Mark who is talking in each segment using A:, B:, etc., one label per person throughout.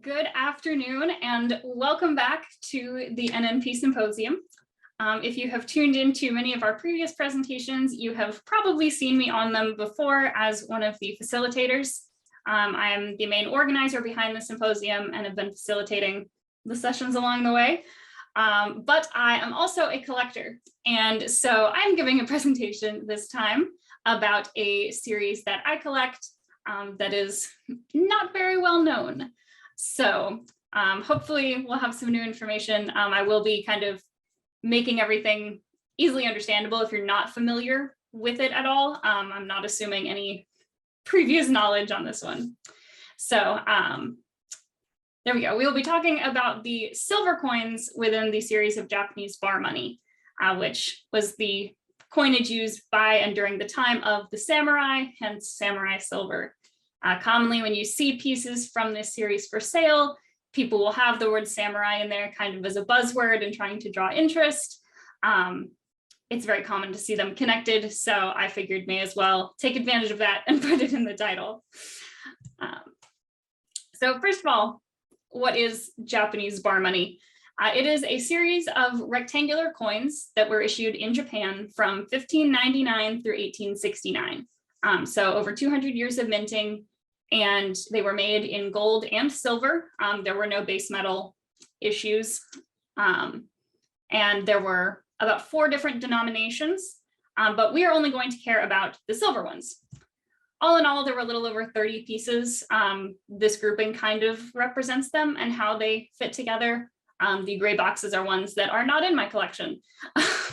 A: Good afternoon and welcome back to the NNP Symposium. If you have tuned into many of our previous presentations, you have probably seen me on them before as one of the facilitators. I am the main organizer behind the symposium and have been facilitating the sessions along the way. But I am also a collector. And so I'm giving a presentation this time about a series that I collect that is not very well known. So hopefully we'll have some new information. I will be kind of making everything easily understandable if you're not familiar with it at all. I'm not assuming any previous knowledge on this one. So there we go. We will be talking about the silver coins within the series of Japanese bar money, which was the coinage used by and during the time of the samurai, hence samurai silver. Commonly, when you see pieces from this series for sale, people will have the word samurai in there kind of as a buzzword and trying to draw interest. It's very common to see them connected, so I figured may as well take advantage of that and put it in the title. So first of all, what is Japanese bar money? It is a series of rectangular coins that were issued in Japan from 1599 through 1869. So over 200 years of minting, and they were made in gold and silver. There were no base metal issues. And there were about 4 different denominations, but we are only going to care about the silver ones. All in all, there were a little over 30 pieces. This grouping kind of represents them and how they fit together. The gray boxes are ones that are not in my collection,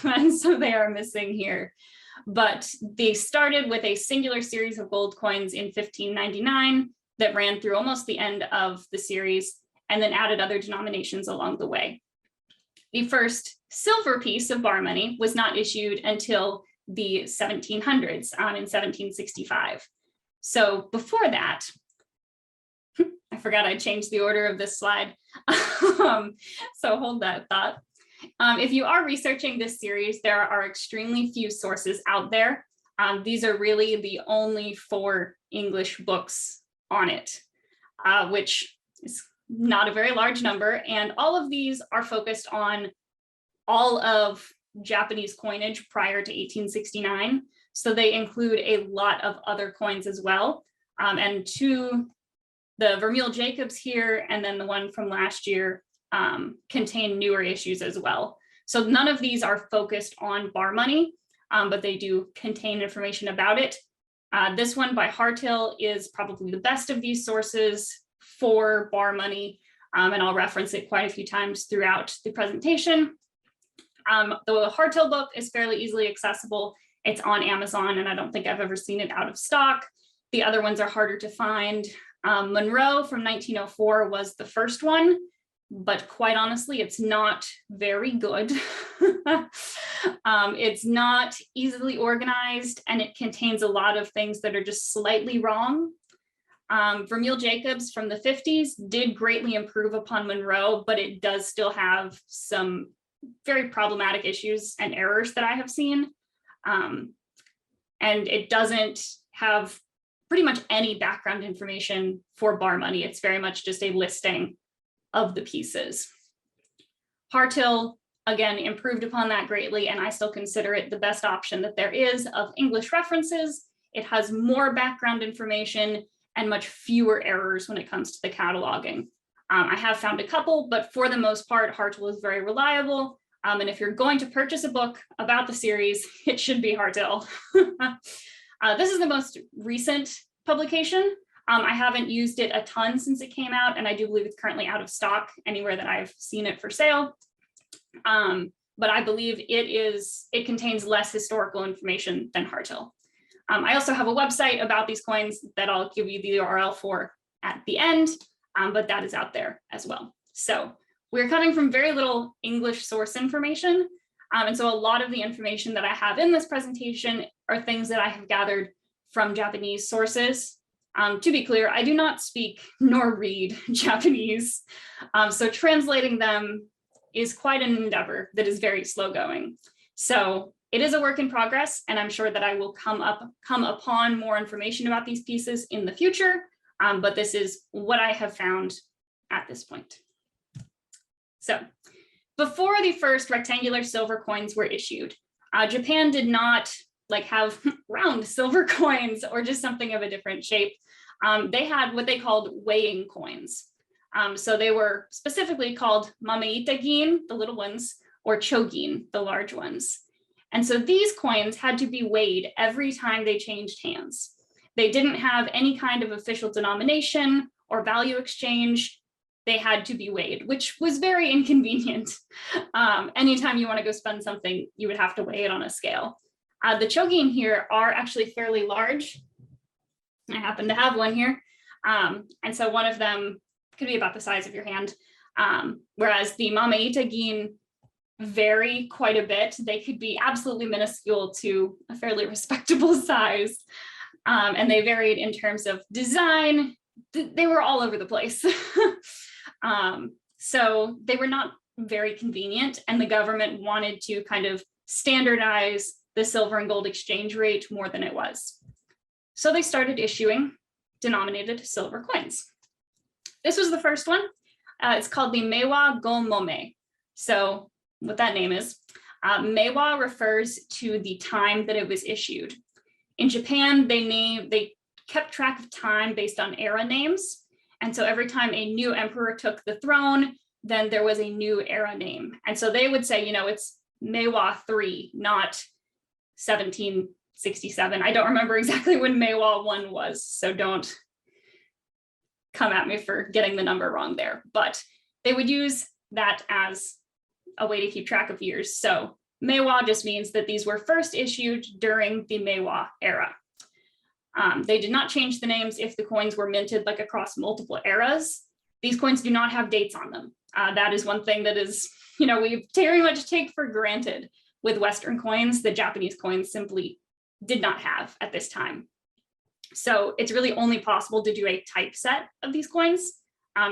A: and so they are missing here. But they started with a singular series of gold coins in 1599 that ran through almost the end of the series and then added other denominations along the way. The first silver piece of bar money was not issued until the 1700s in 1765. So before that, I forgot I changed the order of this slide. So hold that thought. If you are researching this series, there are extremely few sources out there. These are really the only 4 English books on it, which is not a very large number. And all of these are focused on all of Japanese coinage prior to 1869. So they include a lot of other coins as well. And the Vermeil Jacobs here, and then the one from last year, contain newer issues as well. So none of these are focused on bar money, but they do contain information about it. This one by Hartill is probably the best of these sources for bar money, and I'll reference it quite a few times throughout the presentation. The Hartill book is fairly easily accessible. It's on Amazon, and I don't think I've ever seen it out of stock. The other ones are harder to find. Monroe from 1904 was the first one, but quite honestly, it's not very good. It's not easily organized, and it contains a lot of things that are just slightly wrong. Vermeil Jacobs from the 50s did greatly improve upon Monroe, but it does still have some very problematic issues and errors that I have seen. And it doesn't have pretty much any background information for bar money. It's very much just a listing of the pieces. Hartill, again, improved upon that greatly, and I still consider it the best option that there is of English references. It has more background information and much fewer errors when it comes to the cataloging. I have found a couple, but for the most part, Hartill is very reliable. And if you're going to purchase a book about the series, it should be Hartill. This is the most recent publication. I haven't used it a ton since it came out, and I do believe it's currently out of stock anywhere that I've seen it for sale. But I believe it contains less historical information than Hartill. I also have a website about these coins that I'll give you the URL for at the end, but that is out there as well. So we're coming from very little English source information. And so a lot of the information that I have in this presentation are things that I have gathered from Japanese sources. To be clear, I do not speak nor read Japanese, so translating them is quite an endeavor that is very slow going. So it is a work in progress, and I'm sure that I will come upon more information about these pieces in the future, but this is what I have found at this point. So before the first rectangular silver coins were issued, Japan did not like have round silver coins or just something of a different shape. They had what they called weighing coins. So they were specifically called Mameita-gin, the little ones, or Chogin, the large ones. And so these coins had to be weighed every time they changed hands. They didn't have any kind of official denomination or value exchange. They had to be weighed, which was very inconvenient. Anytime you want to go spend something, you would have to weigh it on a scale. The Chogin here are actually fairly large. I happen to have one here. And so one of them could be about the size of your hand. Whereas the Mameita-gin vary quite a bit. They could be absolutely minuscule to a fairly respectable size. And they varied in terms of design. They were all over the place. So they were not very convenient, and the government wanted to kind of standardize the silver and gold exchange rate more than it was. So they started issuing denominated silver coins. This was the first one. It's called the Meiwa Go Momme. So what that name is, Meiwa refers to the time that it was issued. In Japan, they kept track of time based on era names. And so every time a new emperor took the throne, then there was a new era name. And so they would say, you know, it's Meiwa 3, not 1767. I don't remember exactly when Meiwa 1 was, so don't come at me for getting the number wrong there. But they would use that as a way to keep track of years. So Meiwa just means that these were first issued during the Meiwa era. They did not change the names if the coins were minted like across multiple eras. These coins do not have dates on them. That is one thing that is, you know, we very much take for granted with Western coins that Japanese coins simply did not have at this time. So it's really only possible to do a typeset of these coins.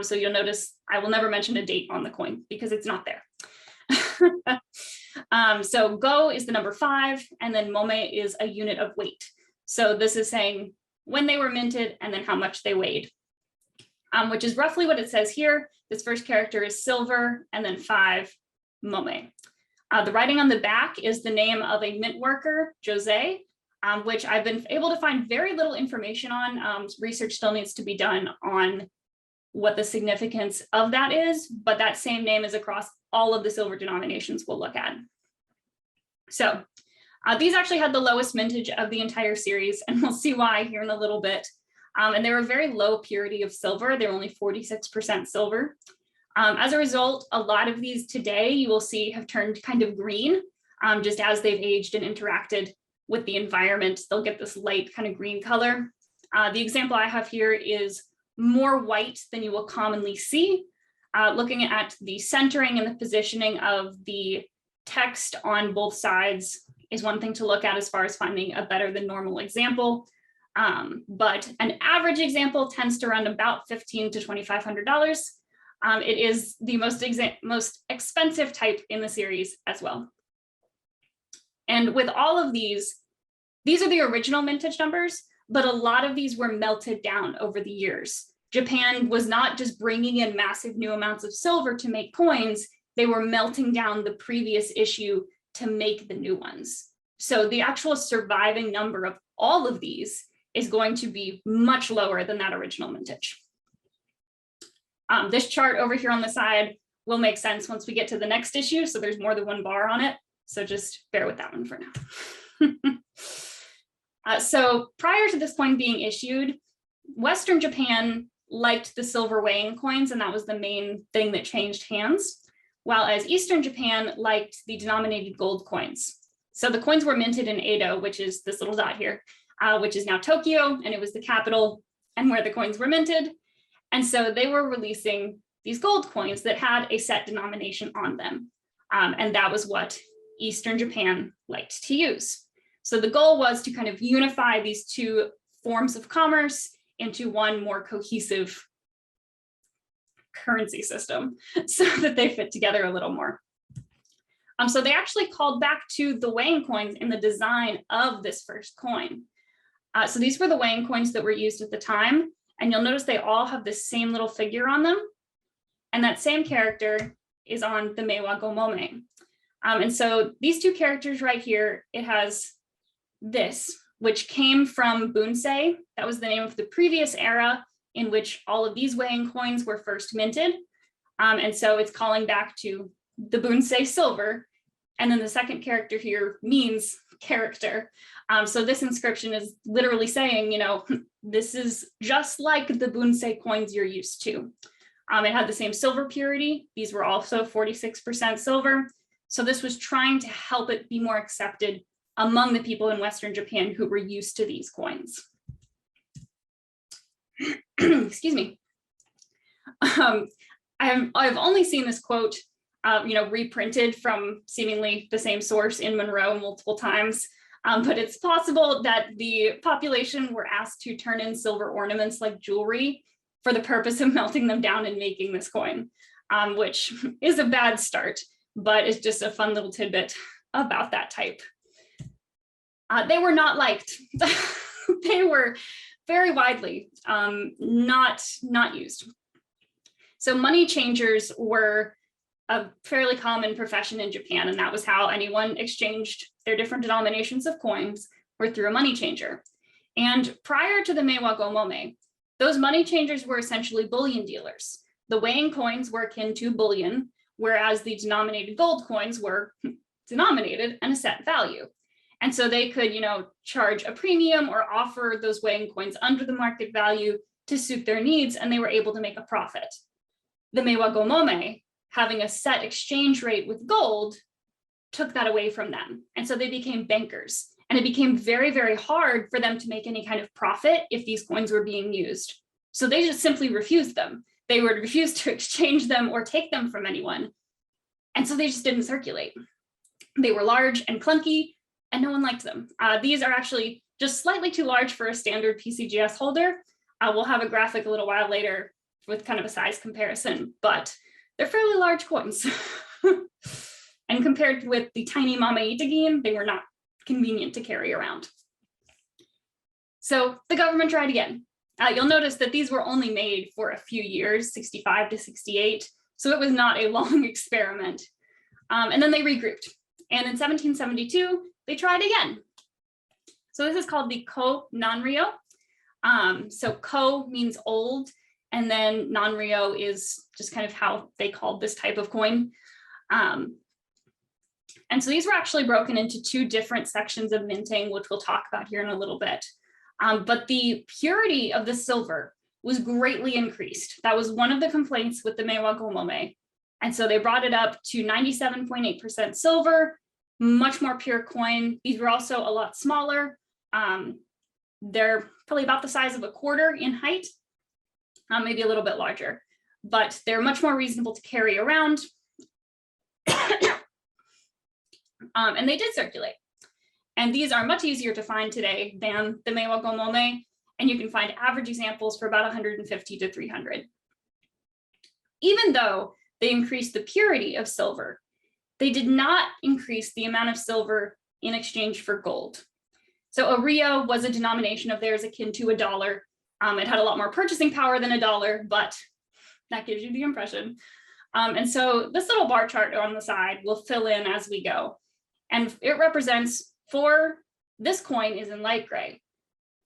A: So you'll notice I will never mention a date on the coin because it's not there. So Go is the number 5, and then Momme is a unit of weight. So this is saying when they were minted and then how much they weighed, which is roughly what it says here. This first character is silver, and then 5, Momme. The writing on the back is the name of a mint worker, Jose, which I've been able to find very little information on. Research still needs to be done on what the significance of that is, but that same name is across all of the silver denominations we'll look at. So these actually had the lowest mintage of the entire series, and we'll see why here in a little bit. And they were very low purity of silver. They're only 46% silver. As a result, a lot of these today you will see have turned kind of green, just as they've aged and interacted with the environment. They'll get this light kind of green color. The example I have here is more white than you will commonly see. Looking at the centering and the positioning of the text on both sides is one thing to look at as far as finding a better than normal example. But an average example tends to run about $1,500 to $2,500. It is the most expensive type in the series as well. And with all of these are the original mintage numbers, but a lot of these were melted down over the years. Japan was not just bringing in massive new amounts of silver to make coins, they were melting down the previous issue to make the new ones. So the actual surviving number of all of these is going to be much lower than that original mintage. This chart over here on the side will make sense once we get to the next issue. So there's more than one bar on it. So just bear with that one for now. So prior to this coin being issued, Western Japan liked the silver weighing coins, and that was the main thing that changed hands, while as Eastern Japan liked the denominated gold coins. So the coins were minted in Edo, which is this little dot here, which is now Tokyo, and it was the capital and where the coins were minted. And so they were releasing these gold coins that had a set denomination on them. And that was what Eastern Japan liked to use. So the goal was to kind of unify these two forms of commerce into one more cohesive currency system so that they fit together a little more. So they actually called back to the weighing coins in the design of this first coin. So these were the weighing coins that were used at the time. And you'll notice they all have the same little figure on them. And that same character is on the Meiwa Go Momme. And so these two characters right here, it has this, which came from Bunsei. That was the name of the previous era in which all of these weighing coins were first minted. And so it's calling back to the Bunsei silver. And then the second character here means character. So this inscription is literally saying, you know, this is just like the Bunsei coins you're used to. It had the same silver purity. These were also 46% silver. So this was trying to help it be more accepted among the people in Western Japan who were used to these coins. Excuse me. I've only seen this quote, reprinted from seemingly the same source in Monroe multiple times, but it's possible that the population were asked to turn in silver ornaments like jewelry for the purpose of melting them down and making this coin, which is a bad start, but it's just a fun little tidbit about that type. They were not liked. They were very widely not used. So money changers were a fairly common profession in Japan, and that was how anyone exchanged their different denominations of coins, were through a money changer. And prior to the Meiwa Go Momme, those money changers were essentially bullion dealers. The weighing coins were akin to bullion, whereas the denominated gold coins were denominated and a set value. And so they could, charge a premium or offer those weighing coins under the market value to suit their needs, and they were able to make a profit. The Meiwa Go Momme, having a set exchange rate with gold, took that away from them. And so they became bankers. And it became very, very hard for them to make any kind of profit if these coins were being used. So they just simply refused them. They would refuse to exchange them or take them from anyone. And so they just didn't circulate. They were large and clunky, and no one liked them. These are actually just slightly too large for a standard PCGS holder. We'll have a graphic a little while later with kind of a size comparison, but they're fairly large coins. And compared with the tiny Mama Itagin, they were not convenient to carry around. So the government tried again. You'll notice that these were only made for a few years, 65 to 68. So it was not a long experiment. And then they regrouped. And in 1772, they tried again. So this is called the Ko Nanryo. So Ko means old, and then Nanryo is just kind of how they called this type of coin. And so these were actually broken into two different sections of minting, which we'll talk about here in a little bit. But the purity of the silver was greatly increased. That was one of the complaints with the Meiwa Go Momme. And so they brought it up to 97.8% silver, much more pure coin. These were also a lot smaller. They're probably about the size of a quarter in height, maybe a little bit larger, but they're much more reasonable to carry around. And they did circulate. And these are much easier to find today than the Meiwa Go Momme, and you can find average examples for about 150 to 300. Even though they increased the purity of silver, they did not increase the amount of silver in exchange for gold. So a ryo was a denomination of theirs akin to $1. It had a lot more purchasing power than $1, but that gives you the impression. And so this little bar chart on the side will fill in as we go. And it represents, for this coin is in light gray.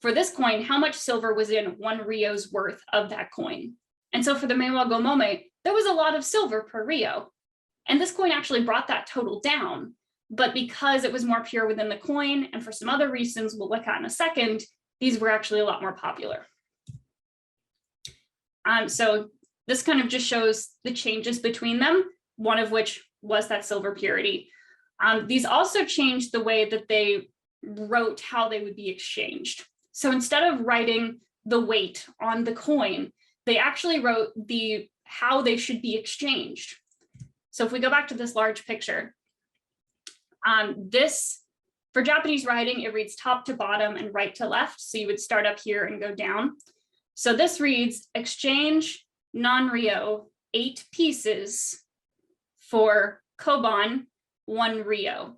A: For this coin, how much silver was in one ryo's worth of that coin. And so for the Meiwa Go Momme, there was a lot of silver per ryo. And this coin actually brought that total down. But because it was more pure within the coin, and for some other reasons we'll look at in a second, these were actually a lot more popular. So this kind of just shows the changes between them, one of which was that silver purity. These also changed the way that they wrote how they would be exchanged. So instead of writing the weight on the coin, they actually wrote how they should be exchanged. So if we go back to this large picture, for Japanese writing, it reads top to bottom and right to left. So you would start up here and go down. So this reads exchange Nanryo 8 pieces for koban 1 ryo.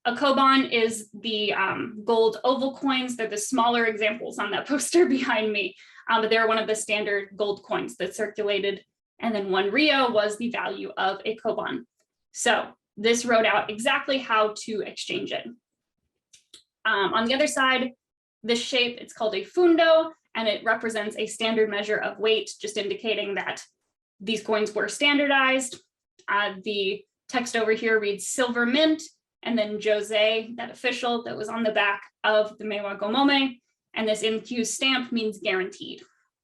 A: A koban is the gold oval coins. They're the smaller examples on that poster behind me, but they're one of the standard gold coins that circulated and then 1 ryo was the value of a koban. So this wrote out exactly how to exchange it. On the other side, this shape, it's called a fundo, and it represents a standard measure of weight, just indicating that these coins were standardized. The text over here reads silver mint, and then Jose, that official that was on the back of the Meiwa Go Momme, and this NQ stamp means guaranteed,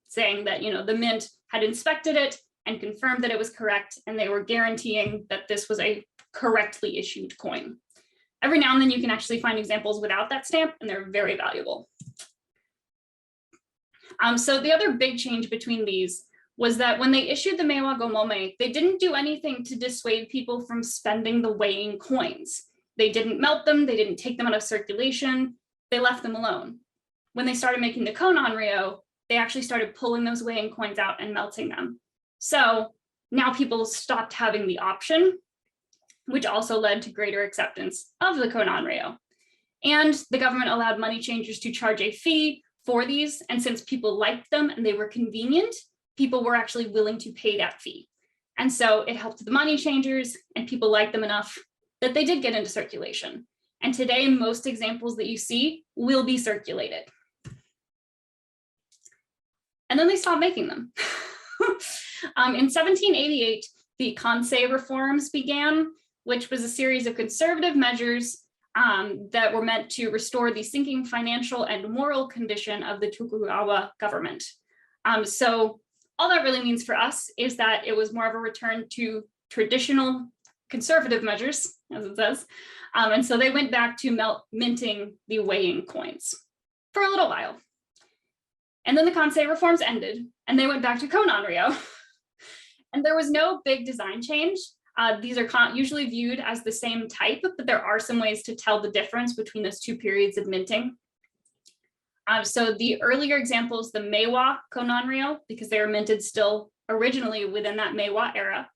A: saying that, you know, the mint had inspected it and confirmed that it was correct, and they were guaranteeing that this was a correctly issued coin. Every now and then you can actually find examples without that stamp, and they're very valuable. So the other big change between these was that when they issued the Meiwa Go Momme, they didn't do anything to dissuade people from spending the weighing coins. They didn't melt them, they didn't take them out of circulation, they left them alone. When they started making the Nanryo, they actually started pulling those weighing coins out and melting them. So now people stopped having the option, which also led to greater acceptance of the Nanryo. And the government allowed money changers to charge a fee for these. And since people liked them and they were convenient, people were actually willing to pay that fee. And so it helped the money changers, and people liked them enough that they did get into circulation. And today, most examples that you see will be circulated. And then they stopped making them. In 1788, the Ansei reforms began, which was a series of conservative measures that were meant to restore the sinking financial and moral condition of the Tokugawa government. So all that really means for us is that it was more of a return to traditional conservative measures, as it says. And so they went back to minting the weighing coins for a little while. And then the Ansei reforms ended, and they went back to Nanryo. And there was no big design change. These are usually viewed as the same type, but there are some ways to tell the difference between those two periods of minting. So the earlier examples, the Meiwa Nanryo, because they were minted still originally within that Meiwa era,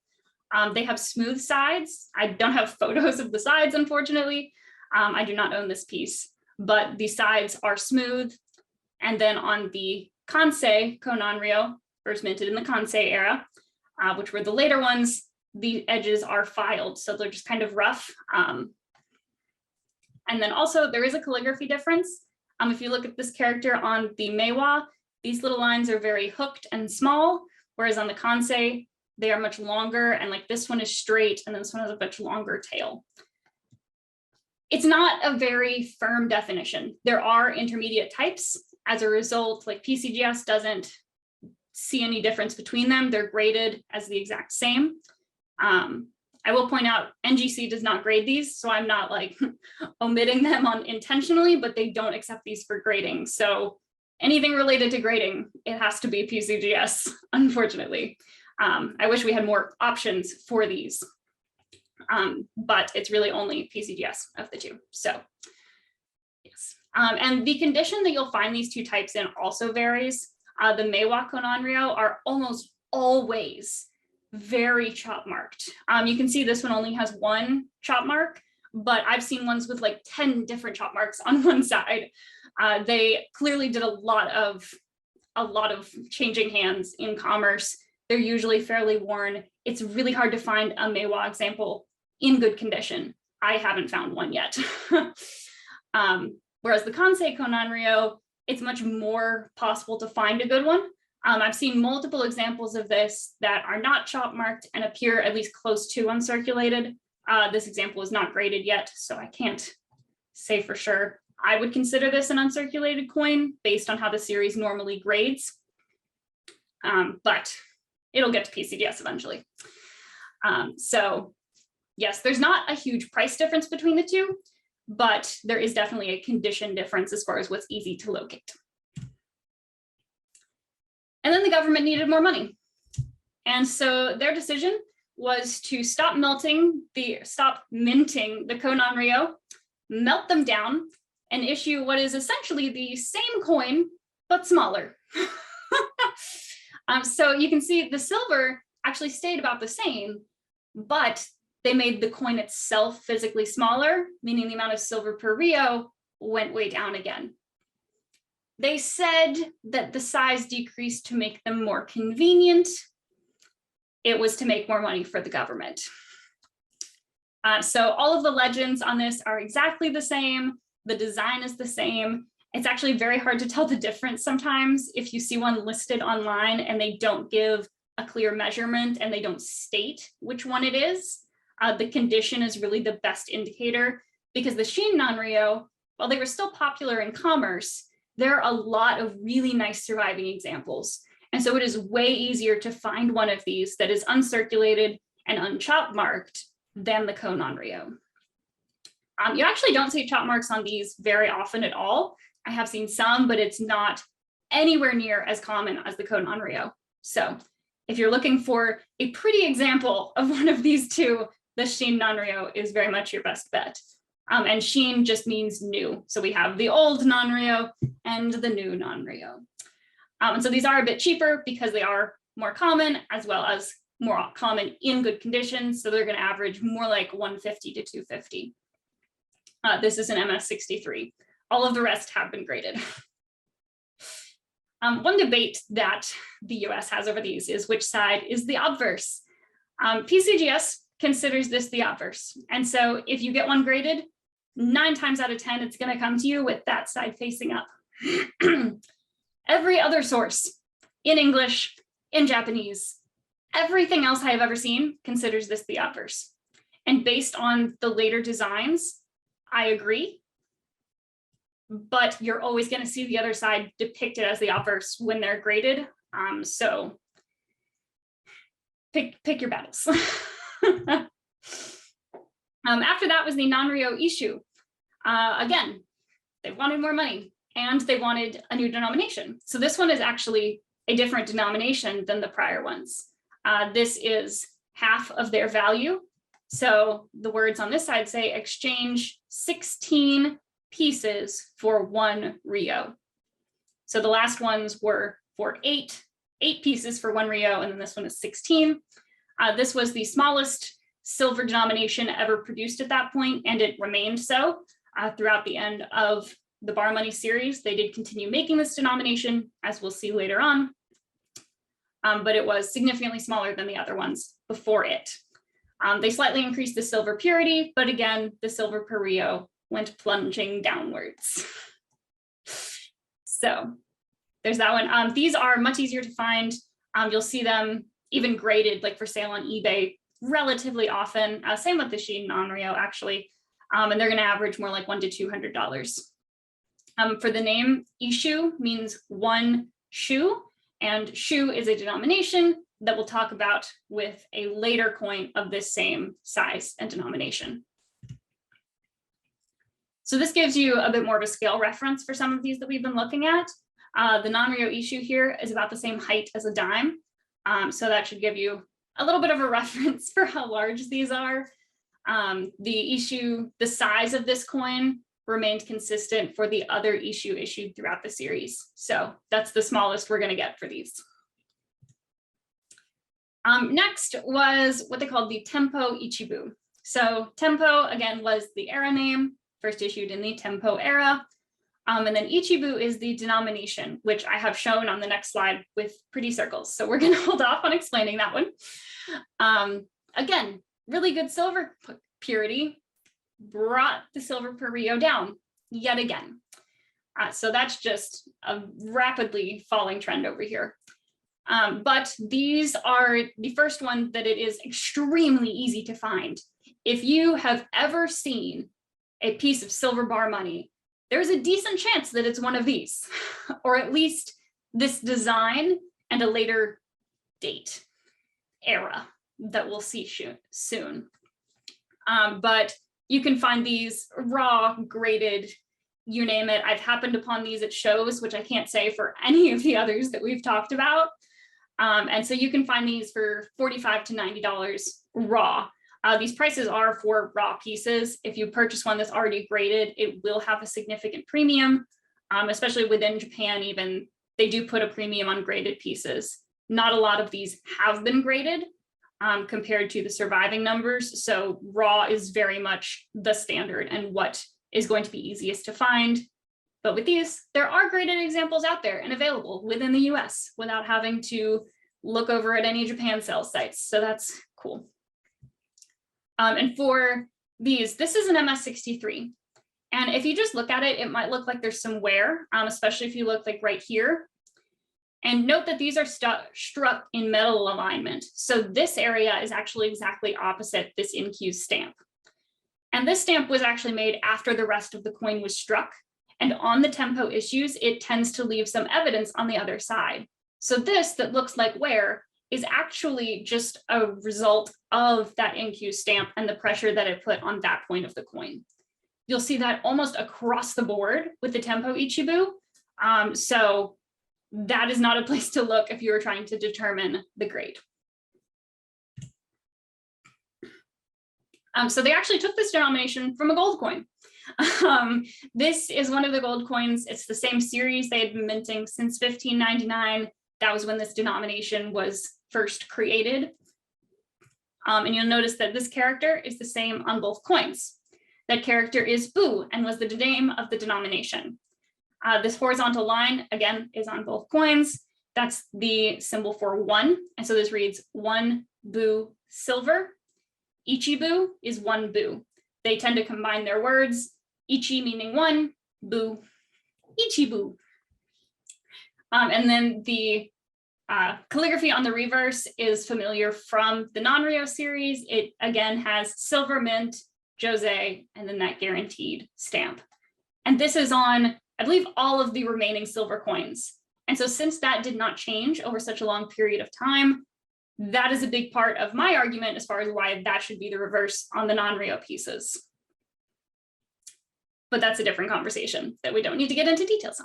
A: they have smooth sides. I don't have photos of the sides, unfortunately. I do not own this piece, but the sides are smooth. And then on the Ansei Nanryo, first minted in the Ansei era, which were the later ones, the edges are filed, so they're just kind of rough. And then also there is a calligraphy difference. If you look at this character on the Meiwa, these little lines are very hooked and small, whereas on the Ansei, they are much longer, and like this one is straight and this one has a much longer tail. It's not a very firm definition. There are intermediate types. As a result, like PCGS doesn't see any difference between them. They're graded as the exact same. I will point out NGC does not grade these, so I'm not like omitting them intentionally, but they don't accept these for grading. So anything related to grading, it has to be PCGS, unfortunately. I wish we had more options for these, but it's really only PCGS of the two. So yes. And the condition that you'll find these two types in also varies. The Meiwa Nanryo are almost always very chop marked. You can see this one only has one chop mark, but I've seen ones with like 10 different chop marks on one side. They clearly did a lot of changing hands in commerce. They're usually fairly worn. It's really hard to find a Meiwa example in good condition. I haven't found one yet. Whereas the Ansei Nanryo, it's much more possible to find a good one. I've seen multiple examples of this that are not chop marked and appear at least close to uncirculated. This example is not graded yet, so I can't say for sure. I would consider this an uncirculated coin based on how the series normally grades, but it'll get to PCGS eventually. So yes, there's not a huge price difference between the two, but there is definitely a condition difference as far as what's easy to locate. And then the government needed more money. And so their decision was to stop minting the Nanryo, melt them down, and issue what is essentially the same coin, but smaller. So you can see the silver actually stayed about the same, but they made the coin itself physically smaller, meaning the amount of silver per ryo went way down again. They said that the size decreased to make them more convenient. it was to make more money for the government. So all of the legends on this are exactly the same. The design is the same. It's actually very hard to tell the difference sometimes if you see one listed online and they don't give a clear measurement and they don't state which one it is. The condition is really the best indicator, because the Shin Nanryo, while they were still popular in commerce, there are a lot of really nice surviving examples. And so it is way easier to find one of these that is uncirculated and unchop marked than the Ko Nanryo. You actually don't see chop marks on these very often at all. I have seen some, but it's not anywhere near as common as the Ko Nanryo. So if you're looking for a pretty example of one of these two, the Shin Nanryo is very much your best bet. And Shin just means new. So we have the old Nanryo and the new Nanryo. And so these are a bit cheaper because they are more common, as well as more common in good condition. So they're going to average more like 150 to 250. This is an MS63. All of the rest have been graded. One debate that the US has over these is which side is the obverse. PCGS considers this the obverse. And so if you get one graded, 9 times out of 10, it's going to come to you with that side facing up. Every other source in English, in Japanese, everything else I have ever seen considers this the obverse. And based on the later designs, I agree. But you're always going to see the other side depicted as the obverse when they're graded. So pick your battles. After that was the Nanryo Isshu. Again, they wanted more money and they wanted a new denomination. So this one is actually a different denomination than the prior ones. This is half of their value. So the words on this side say exchange 16 pieces for 1 ryo. So the last ones were for 8 pieces for 1 ryo, and then this one is 16. This was the smallest silver denomination ever produced at that point, and it remained so throughout the end of the bar money series. They did continue making this denomination, as we'll see later on, but it was significantly smaller than the other ones before it. They slightly increased the silver purity, but again, the silver per ryo went plunging downwards. So there's that one. These are much easier to find. You'll see them even graded, like for sale on eBay, relatively often. Same with the Shin Nanryo, actually. And they're going to average more like $100 to $200. For the name, Isshu means 1 shu, and shu is a denomination that we'll talk about with a later coin of this same size and denomination. So this gives you a bit more of a scale reference for some of these that we've been looking at. The Nanryo Isshu here is about the same height as a dime. So that should give you a little bit of a reference for how large these are. The Isshu, the size of this coin remained consistent for the other Isshu issued throughout the series. So that's the smallest we're going to get for these. Next was what they called the Tenpo Ichibu. So Tenpo, again, was the era name, first issued in the Tenpo era. And then Ichibu is the denomination, which I have shown on the next slide with pretty circles. So we're going to hold off on explaining that one. Again, really good silver purity brought the silver per ryo down yet again. So that's just a rapidly falling trend over here. But these are the first one that it is extremely easy to find. If you have ever seen a piece of silver bar money, there's a decent chance that it's one of these, or at least this design and a later date era that we'll see soon. But you can find these raw, graded, you name it. I've happened upon these at shows, which I can't say for any of the others that we've talked about. And so you can find these for $45 to $90 raw. These prices are for raw pieces. If you purchase one that's already graded, it will have a significant premium, especially within Japan even. They do put a premium on graded pieces. Not a lot of these have been graded compared to the surviving numbers. So raw is very much the standard and what is going to be easiest to find. But with these, there are graded examples out there and available within the US without having to look over at any Japan sales sites. So that's cool. And for these, this is an MS63. And if you just look at it, it might look like there's some wear, especially if you look like right here. And note that these are struck in metal alignment. So this area is actually exactly opposite this in-Q stamp. And this stamp was actually made after the rest of the coin was struck. And on the Tenpo issues, it tends to leave some evidence on the other side. So this that looks like wear is actually just a result of that in-Q stamp and the pressure that it put on that point of the coin. You'll see that almost across the board with the Tenpo Ichibu. So that is not a place to look if you were trying to determine the grade. So they actually took this denomination from a gold coin. This is one of the gold coins. It's the same series they had been minting since 1599. That was when this denomination was first created. And you'll notice that this character is the same on both coins. That character is Bu and was the name of the denomination. This horizontal line, again, is on both coins. That's the symbol for 1. And so this reads 1 Bu silver. Ichibu is 1 Bu. They tend to combine their words, Ichi meaning 1, Bu, Ichibu. And then the calligraphy on the reverse is familiar from the Nanryo series. It again has silver mint, Jose, and then that guaranteed stamp. And this is on, I believe, all of the remaining silver coins. And so since that did not change over such a long period of time, that is a big part of my argument as far as why that should be the reverse on the Nanryo pieces. But that's a different conversation that we don't need to get into details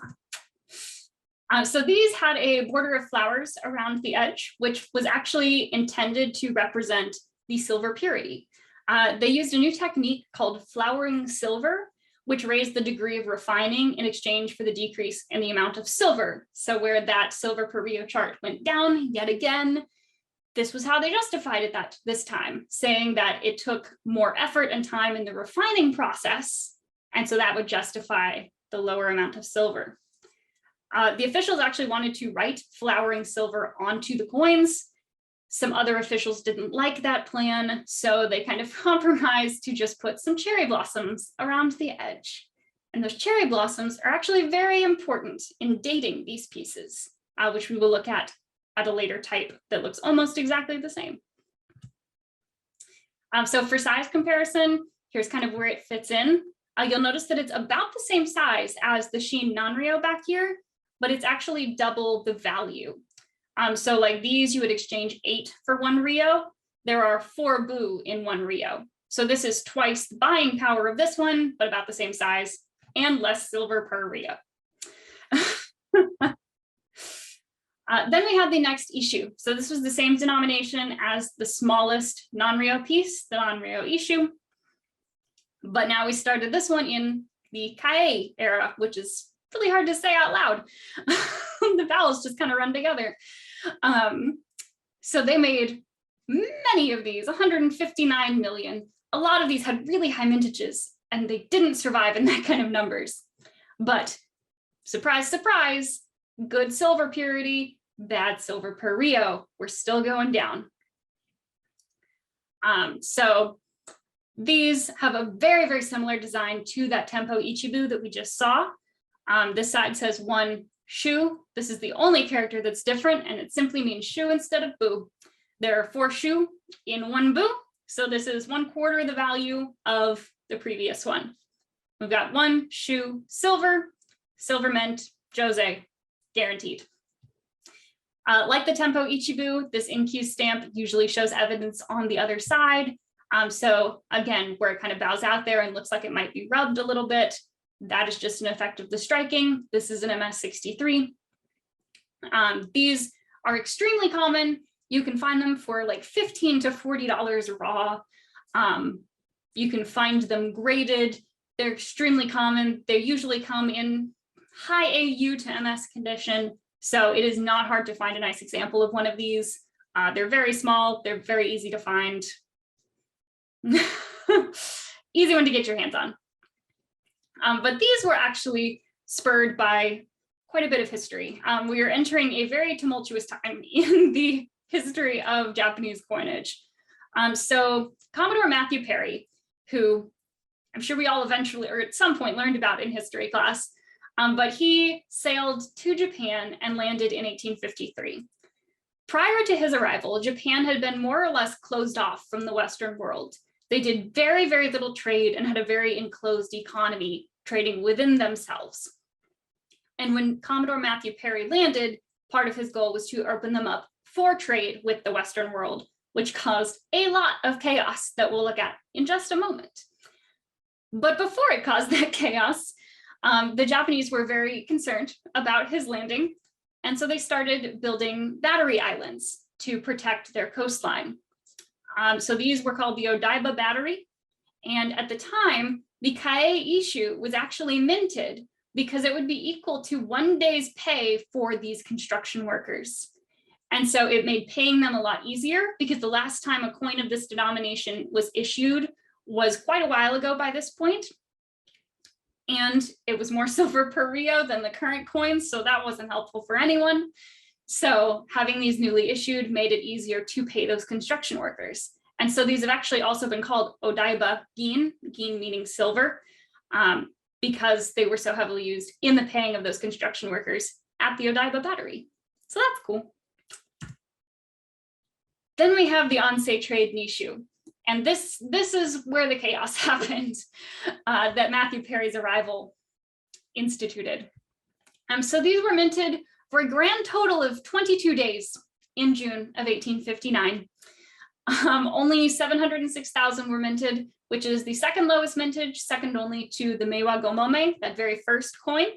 A: on. So these had a border of flowers around the edge, which was actually intended to represent the silver purity. They used a new technique called flowering silver, which raised the degree of refining in exchange for the decrease in the amount of silver. So where that silver per Rio chart went down yet again, this was how they justified it this time, saying that it took more effort and time in the refining process, and so that would justify the lower amount of silver. The officials actually wanted to write flowering silver onto the coins. Some other officials didn't like that plan, so they kind of compromised to just put some cherry blossoms around the edge. And those cherry blossoms are actually very important in dating these pieces, which we will look at a later type that looks almost exactly the same. So for size comparison, here's kind of where it fits in. You'll notice that it's about the same size as the Shin Nanryo back here, but it's actually double the value. So like these, you would exchange 8 for 1 Rio. There are 4 Bu in 1 Rio. So this is twice the buying power of this one, but about the same size and less silver per Rio. Then we have the next Isshu. So this was the same denomination as the smallest Nanryo piece, the Nanryo Isshu. But now we started this one in the Kaei era, which is really hard to say out loud. The vowels just kind of run together. So they made many of these, 159 million. A lot of these had really high mintages, and they didn't survive in that kind of numbers. But surprise, surprise, good silver purity, bad silver per Rio. We're still going down. So these have a very, very similar design to that Tenpo Ichibu that we just saw. This side says 1 Shu. This is the only character that's different, and it simply means Shu instead of Bu. There are 4 Shu in 1 Bu. So this is 1/4 the value of the previous one. We've got 1 Shu silver, silver mint, Jose, guaranteed. Like the Tenpo Ichibu, this in-Q stamp usually shows evidence on the other side. So again, where it kind of bows out there and looks like it might be rubbed a little bit, that is just an effect of the striking. This is an MS63. These are extremely common. You can find them for like $15 to $40 raw. You can find them graded. They're extremely common. They usually come in high AU to MS condition. So it is not hard to find a nice example of one of these. They're very small. They're very easy to find. Easy one to get your hands on. But these were actually spurred by quite a bit of history. We are entering a very tumultuous time in the history of Japanese coinage. So Commodore Matthew Perry, who I'm sure we all eventually or at some point learned about in history class, but he sailed to Japan and landed in 1853. Prior to his arrival, Japan had been more or less closed off from the Western world. They did very, very little trade and had a very enclosed economy, trading within themselves. And when Commodore Matthew Perry landed, part of his goal was to open them up for trade with the Western world, which caused a lot of chaos that we'll look at in just a moment. But before it caused that chaos, the Japanese were very concerned about his landing. And so they started building battery islands to protect their coastline. So these were called the Odaiba Battery. And at the time, the Kaei Isshu was actually minted because it would be equal to 1 day's pay for these construction workers. And so it made paying them a lot easier because the last time a coin of this denomination was issued was quite a while ago by this point. And it was more silver per Rio than the current coins, so that wasn't helpful for anyone. So having these newly issued made it easier to pay those construction workers. And so these have actually also been called Odaiba Gin meaning silver, because they were so heavily used in the paying of those construction workers at the Odaiba Battery. So that's cool. Then we have the Ansei trade Nisshu. And this is where the chaos happened that Matthew Perry's arrival instituted. So these were minted for a grand total of 22 days in June of 1859. Only 706,000 were minted, which is the second lowest mintage, second only to the Meiwa Go Momme, that very first coin.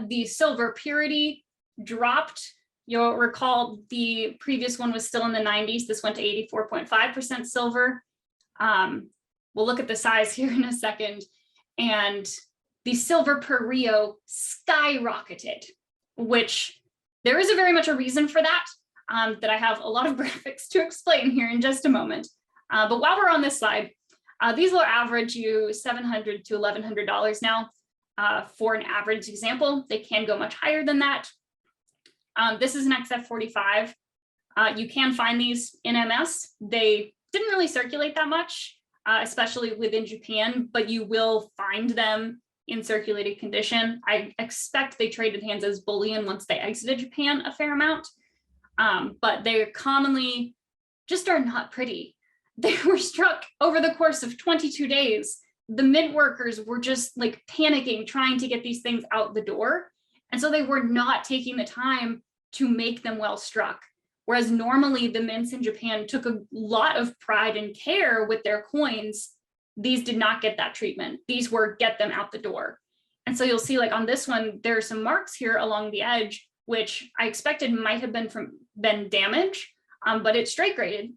A: The silver purity dropped. You'll recall the previous one was still in the 90s. This went to 84.5% silver. We'll look at the size here in a second. And the silver per Rio skyrocketed, which there is very much a reason for that, that I have a lot of graphics to explain here in just a moment. But while we're on this slide, these will average you $700 to $1,100 now for an average example. They can go much higher than that. This is an XF45. You can find these in MS. They didn't really circulate that much, especially within Japan, but you will find them in circulated condition. I expect they traded hands as bullion once they exited Japan a fair amount, but they commonly just are not pretty. They were struck over the course of 22 days. The mid workers were just like panicking, trying to get these things out the door. And so they were not taking the time to make them well struck. Whereas normally the mints in Japan took a lot of pride and care with their coins, these did not get that treatment. These were get them out the door. And so you'll see like on this one, there are some marks here along the edge, which I expected might have been damage, but it's straight graded.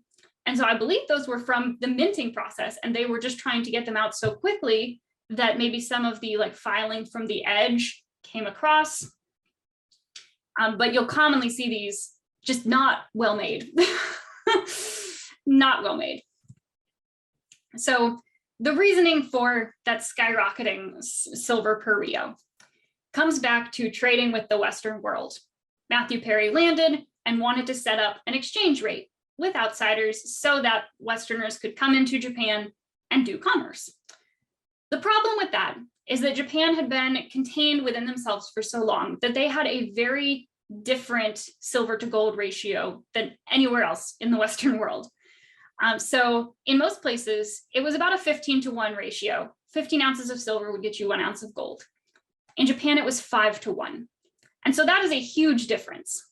A: And so I believe those were from the minting process, and they were just trying to get them out so quickly that maybe some of the like filing from the edge came across. But you'll commonly see these just not well made, not well made. So the reasoning for that skyrocketing silver per Rio comes back to trading with the Western world. Matthew Perry landed and wanted to set up an exchange rate with outsiders so that Westerners could come into Japan and do commerce. The problem with that is that Japan had been contained within themselves for so long that they had a very different silver to gold ratio than anywhere else in the Western world. So in most places, it was about a 15-to-1 ratio. 15 ounces of silver would get you 1 ounce of gold. In Japan, it was 5-to-1. And so that is a huge difference.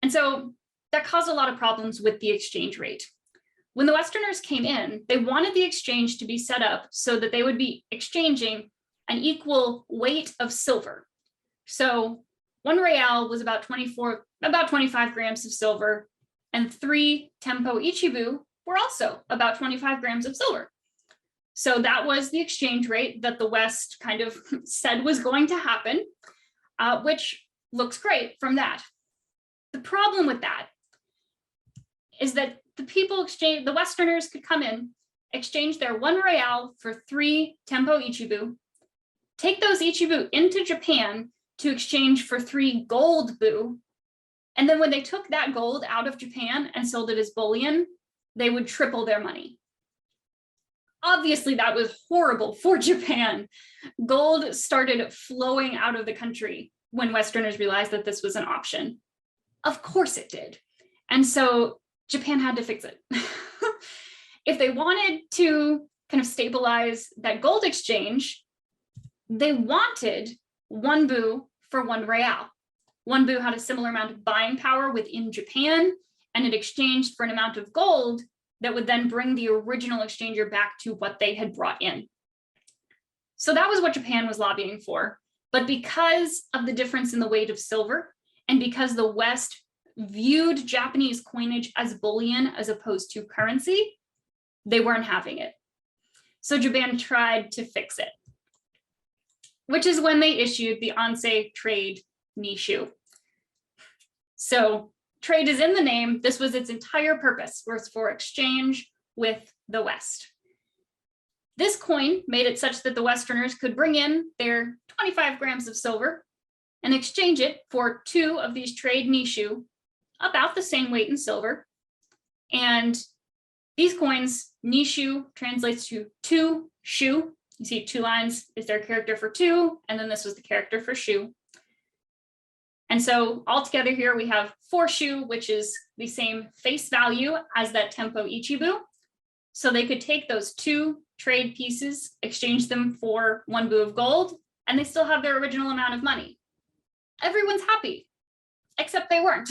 A: And so that caused a lot of problems with the exchange rate. When the Westerners came in, they wanted the exchange to be set up so that they would be exchanging an equal weight of silver. So 1 real was about 25 grams of silver, and 3 Tenpo Ichibu were also about 25 grams of silver. So that was the exchange rate that the West kind of said was going to happen, which looks great from that. The problem with that is that the Westerners could come in, exchange their 1 real for 3 Tenpo Ichibu. take those Ichibu into Japan to exchange for 3 gold bu. And then when they took that gold out of Japan and sold it as bullion, they would triple their money. Obviously, that was horrible for Japan. Gold started flowing out of the country when Westerners realized that this was an option. Of course it did. And so Japan had to fix it. If they wanted to kind of stabilize that gold exchange, they wanted 1 bu for 1 real. 1 bu had a similar amount of buying power within Japan, and it exchanged for an amount of gold that would then bring the original exchanger back to what they had brought in. So that was what Japan was lobbying for. But because of the difference in the weight of silver, and because the West viewed Japanese coinage as bullion as opposed to currency, they weren't having it. So Japan tried to fix it, which is when they issued the Ansei trade Nisshu. So trade is in the name. This was its entire purpose, was for exchange with the West. This coin made it such that the Westerners could bring in their 25 grams of silver and exchange it for 2 of these trade Nisshu, about the same weight in silver. And these coins, Nisshu translates to 2 shu. You see 2 lines is their character for 2, and then this was the character for shu. And so altogether here we have 4 shu, which is the same face value as that Tenpo Ichibu. So they could take those 2 trade pieces, exchange them for 1 bu of gold, and they still have their original amount of money. Everyone's happy, except they weren't.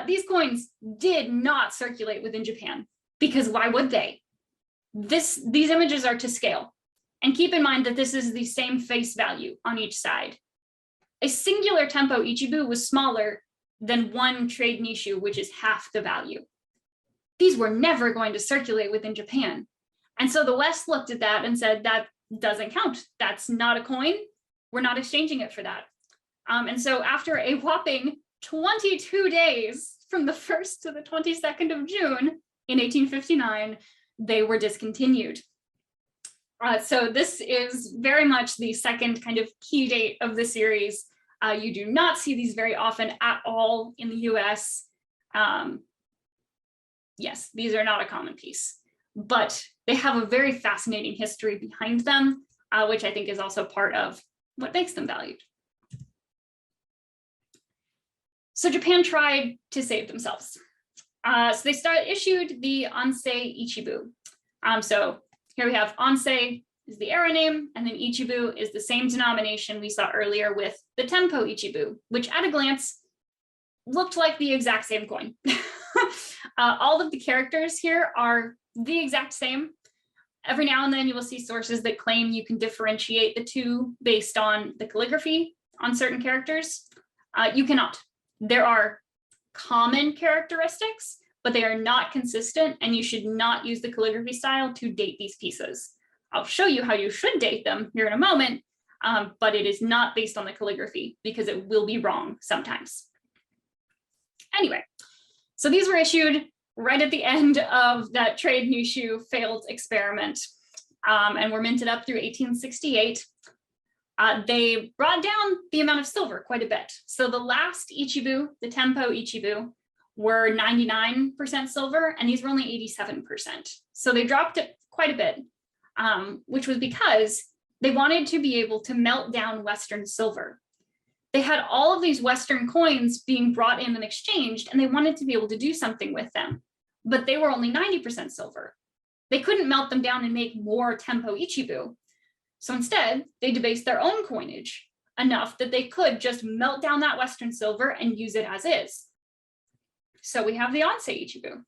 A: These coins did not circulate within Japan, because why would they? These images are to scale. And keep in mind that this is the same face value on each side. A singular Tenpo Ichibu was smaller than 1 trade Nisshu, which is half the value. These were never going to circulate within Japan. And so the West looked at that and said, that doesn't count. That's not a coin. We're not exchanging it for that. And so after a whopping 22 days from the 1st to the 22nd of June in 1859, they were discontinued. So this is very much the second kind of key date of the series. You do not see these very often at all in the US. Yes, these are not a common piece, but they have a very fascinating history behind them, which I think is also part of what makes them valued. So Japan tried to save themselves. So they issued the Ansei Ichibu. So here we have Ansei is the era name, and then Ichibu is the same denomination we saw earlier with the Tenpo Ichibu, which at a glance looked like the exact same coin. All of the characters here are the exact same. Every now and then you will see sources that claim you can differentiate the 2 based on the calligraphy on certain characters. You cannot. There are common characteristics, but they are not consistent, and you should not use the calligraphy style to date these pieces. I'll show you how you should date them here in a moment, but it is not based on the calligraphy because it will be wrong sometimes. Anyway, so these were issued right at the end of that trade Nisshu failed experiment, and were minted up through 1868. They brought down the amount of silver quite a bit. So the last Ichibu, the Tenpo Ichibu, were 99% silver, and these were only 87%. So they dropped it quite a bit, which was because they wanted to be able to melt down Western silver. They had all of these Western coins being brought in and exchanged, and they wanted to be able to do something with them, but they were only 90% silver. They couldn't melt them down and make more Tenpo Ichibu. So instead, they debased their own coinage enough that they could just melt down that Western silver and use it as is. So we have the Ansei Ichibu.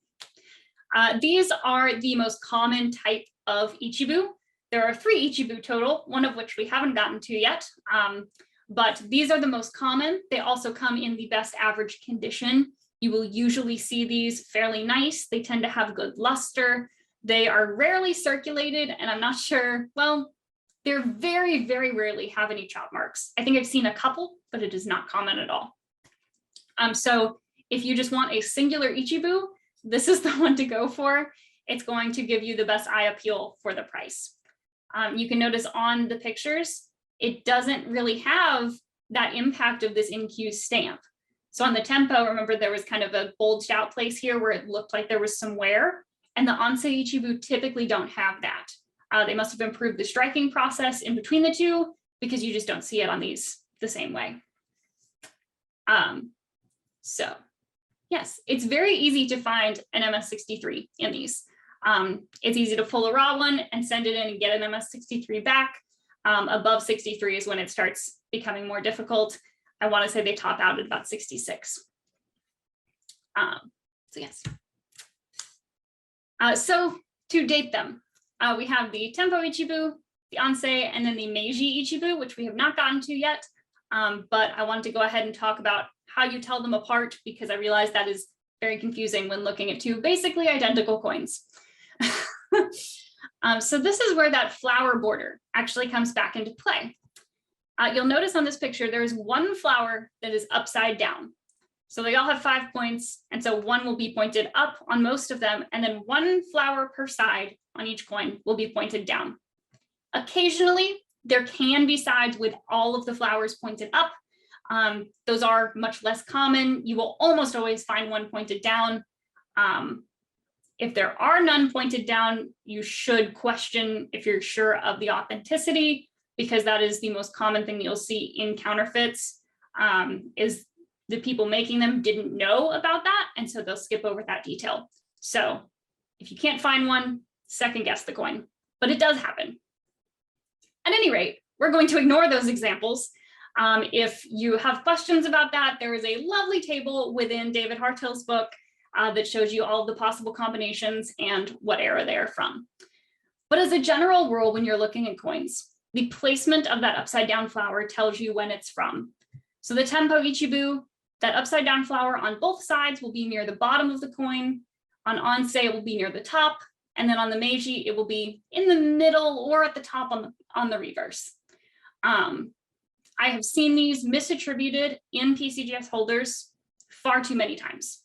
A: These are the most common type of Ichibu. There are 3 Ichibu total, one of which we haven't gotten to yet, but these are the most common. They also come in the best average condition. You will usually see these fairly nice. They tend to have good luster. They are rarely circulated, and I'm not sure, well, they're very, very rarely have any chop marks. I think I've seen a couple, but it is not common at all. So if you just want a singular Ichibu, this is the one to go for. It's going to give you the best eye appeal for the price. You can notice on the pictures, it doesn't really have that impact of this in-Q stamp. So on the Tenpo, remember there was kind of a bulged out place here where it looked like there was some wear, and the Ansei Ichibu typically don't have that. They must have improved the striking process in between the two, because you just don't see it on these the same way. So yes, it's very easy to find an MS63 in these. It's easy to pull a raw one and send it in and get an MS63 back. Above 63 is when it starts becoming more difficult. I want to say they top out at about 66. So yes. So to date them, we have the Tenpo Ichibu, the Ansei, and then the Meiji Ichibu, which we have not gotten to yet. But I wanted to go ahead and talk about how you tell them apart, because I realize that is very confusing when looking at two basically identical coins. So this is where that flower border actually comes back into play. You'll notice on this picture, there is one flower that is upside down. So they all have 5 points, and so one will be pointed up on most of them, and then one flower per side on each coin will be pointed down. Occasionally, there can be sides with all of the flowers pointed up. Those are much less common. You will almost always find one pointed down. If there are none pointed down, you should question if you're sure of the authenticity, because that is the most common thing you'll see in counterfeits, is the people making them didn't know about that, and so they'll skip over that detail. So if you can't find one, second guess the coin, but it does happen. At any rate, we're going to ignore those examples. If you have questions about that, there is a lovely table within David Hartill's book that shows you all of the possible combinations and what era they are from. But as a general rule, when you're looking at coins, the placement of that upside down flower tells you when it's from. So the Tenpo Ichibu, that upside down flower on both sides will be near the bottom of the coin. On Ansei, it will be near the top. And then on the Meiji, it will be in the middle or at the top on the reverse. I have seen these misattributed in PCGS holders far too many times.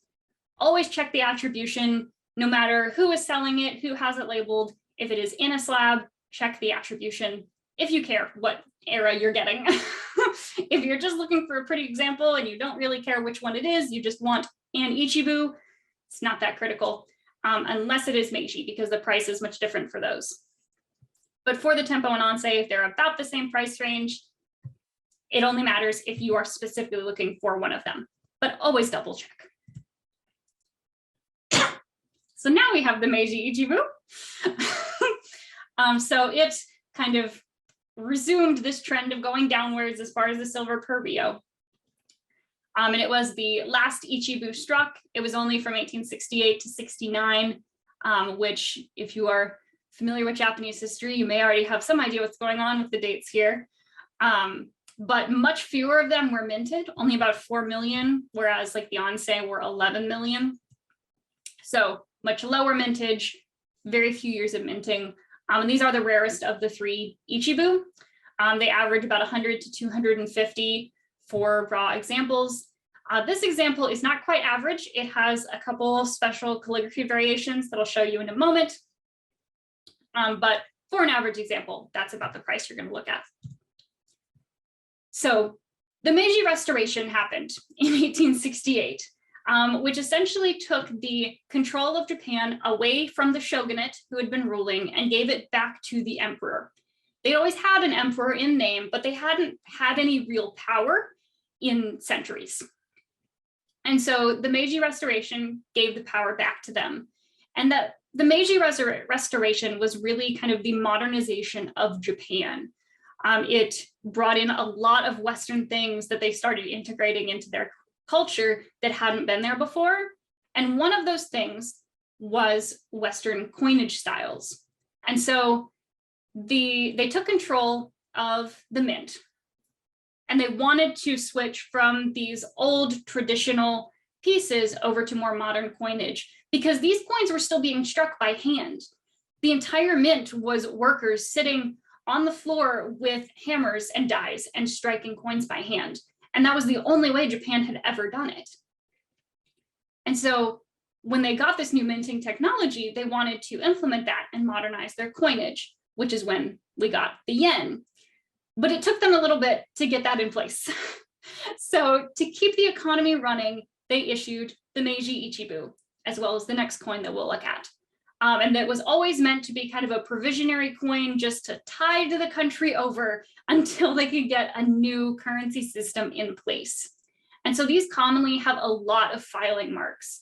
A: Always check the attribution, no matter who is selling it, who has it labeled. If it is in a slab, check the attribution if you care what era you're getting. If you're just looking for a pretty example and you don't really care which one it is, you just want an Ichibu, it's not that critical, unless it is Meiji, because the price is much different for those. But for the Tenpo and Ansei, if they're about the same price range, it only matters if you are specifically looking for one of them, but always double check. So now we have the Meiji Ichibu. So it kind of resumed this trend of going downwards as far as the silver per Rio. And it was the last Ichibu struck. It was only from 1868 to 69, which if you are familiar with Japanese history, you may already have some idea what's going on with the dates here. But much fewer of them were minted, only about 4 million, whereas like the Ansei were 11 million. So much lower mintage, very few years of minting. And these are the rarest of the 3 Ichibu. They average about 100 to 250 for raw examples. This example is not quite average. It has a couple special calligraphy variations that I'll show you in a moment. But for an average example, that's about the price you're going to look at. So the Meiji Restoration happened in 1868. Which essentially took the control of Japan away from the shogunate who had been ruling and gave it back to the emperor. They always had an emperor in name, but they hadn't had any real power in centuries. And so the Meiji Restoration gave the power back to them. And that the Meiji Restoration was really kind of the modernization of Japan. It brought in a lot of Western things that they started integrating into their culture that hadn't been there before. And one of those things was Western coinage styles. And so they took control of the mint, and they wanted to switch from these old traditional pieces over to more modern coinage, because these coins were still being struck by hand. The entire mint was workers sitting on the floor with hammers and dies and striking coins by hand. And that was the only way Japan had ever done it. And so when they got this new minting technology, they wanted to implement that and modernize their coinage, which is when we got the yen. But it took them a little bit to get that in place. So to keep the economy running, they issued the Meiji Ichibu, as well as the next coin that we'll look at. And that was always meant to be kind of a provisionary coin just to tide the country over until they could get a new currency system in place. And so these commonly have a lot of filing marks.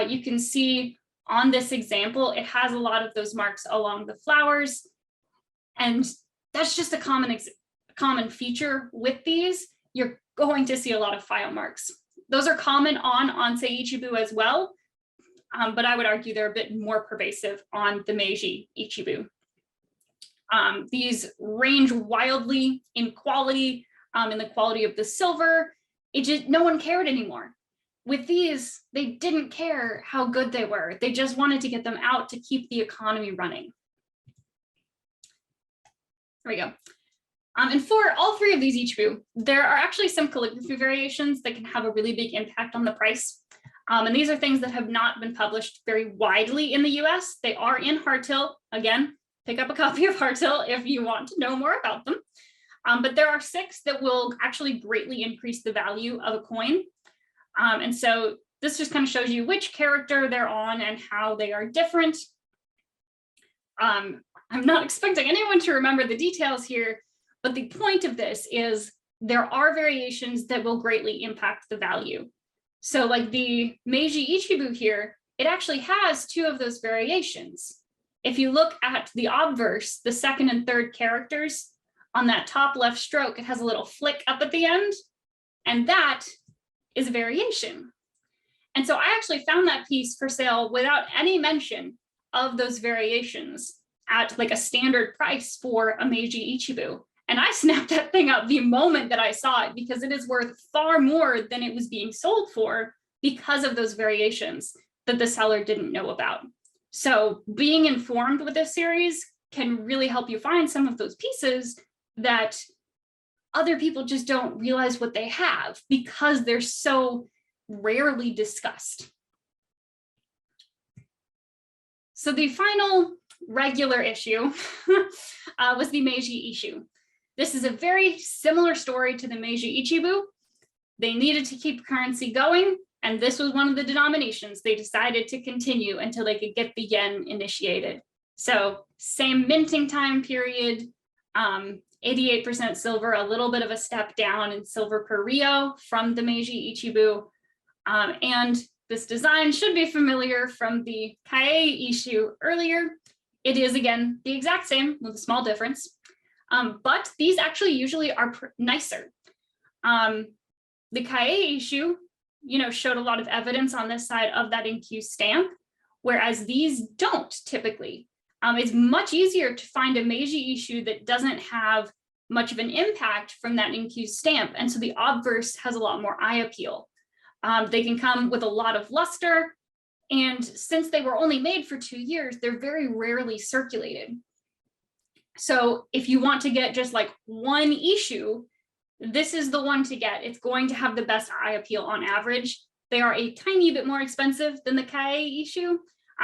A: You can see on this example, it has a lot of those marks along the flowers. And that's just a common feature with these. You're going to see a lot of file marks. Those are common on Ansei Ichibu as well, but I would argue they're a bit more pervasive on the Meiji Ichibu. These range wildly in quality, in the quality of the silver. No one cared anymore. With these, they didn't care how good they were. They just wanted to get them out to keep the economy running. There we go. And for all three of these Ichibu, there are actually some calligraphy variations that can have a really big impact on the price. And these are things that have not been published very widely in the US. They are in Hartill. Again, pick up a copy of Hartill if you want to know more about them. But there are 6 that will actually greatly increase the value of a coin. And so this just kind of shows you which character they're on and how they are different. I'm not expecting anyone to remember the details here, but the point of this is there are variations that will greatly impact the value. So like the Meiji Ichibu here, it actually has 2 of those variations. If you look at the obverse, the second and third characters, on that top left stroke, it has a little flick up at the end, and that is a variation. And so I actually found that piece for sale without any mention of those variations at like a standard price for a Meiji Ichibu. And I snapped that thing up the moment that I saw it because it is worth far more than it was being sold for because of those variations that the seller didn't know about. So being informed with this series can really help you find some of those pieces that other people just don't realize what they have because they're so rarely discussed. So the final regular issue was the Meiji Isshu. This is a very similar story to the Meiji Ichibu. They needed to keep currency going, and this was one of the denominations they decided to continue until they could get the yen initiated. So same minting time period, 88% silver, a little bit of a step down in silver per Rio from the Meiji Ichibu. And this design should be familiar from the Kaei Isshu earlier. It is, again, the exact same with a small difference. But these actually usually are nicer. The Kaei Isshu, showed a lot of evidence on this side of that INQ stamp, whereas these don't typically. It's much easier to find a Meiji Isshu that doesn't have much of an impact from that INQ stamp. And so the obverse has a lot more eye appeal. They can come with a lot of luster. And since they were only made for 2 years, they're very rarely circulated. So if you want to get just like one issue, this is the one to get. It's going to have the best eye appeal on average. They are a tiny bit more expensive than the Kaei Isshu,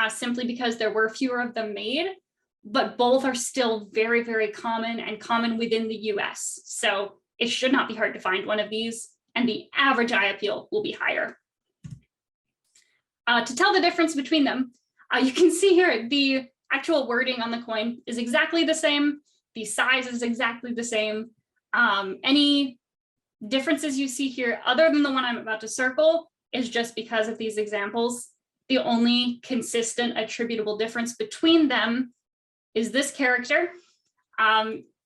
A: simply because there were fewer of them made, but both are still very, very common and common within the US. So it should not be hard to find one of these, and the average eye appeal will be higher. To tell the difference between them, you can see here the actual wording on the coin is exactly the same. The size is exactly the same. Any differences you see here, other than the one I'm about to circle, is just because of these examples. The only consistent attributable difference between them is this character.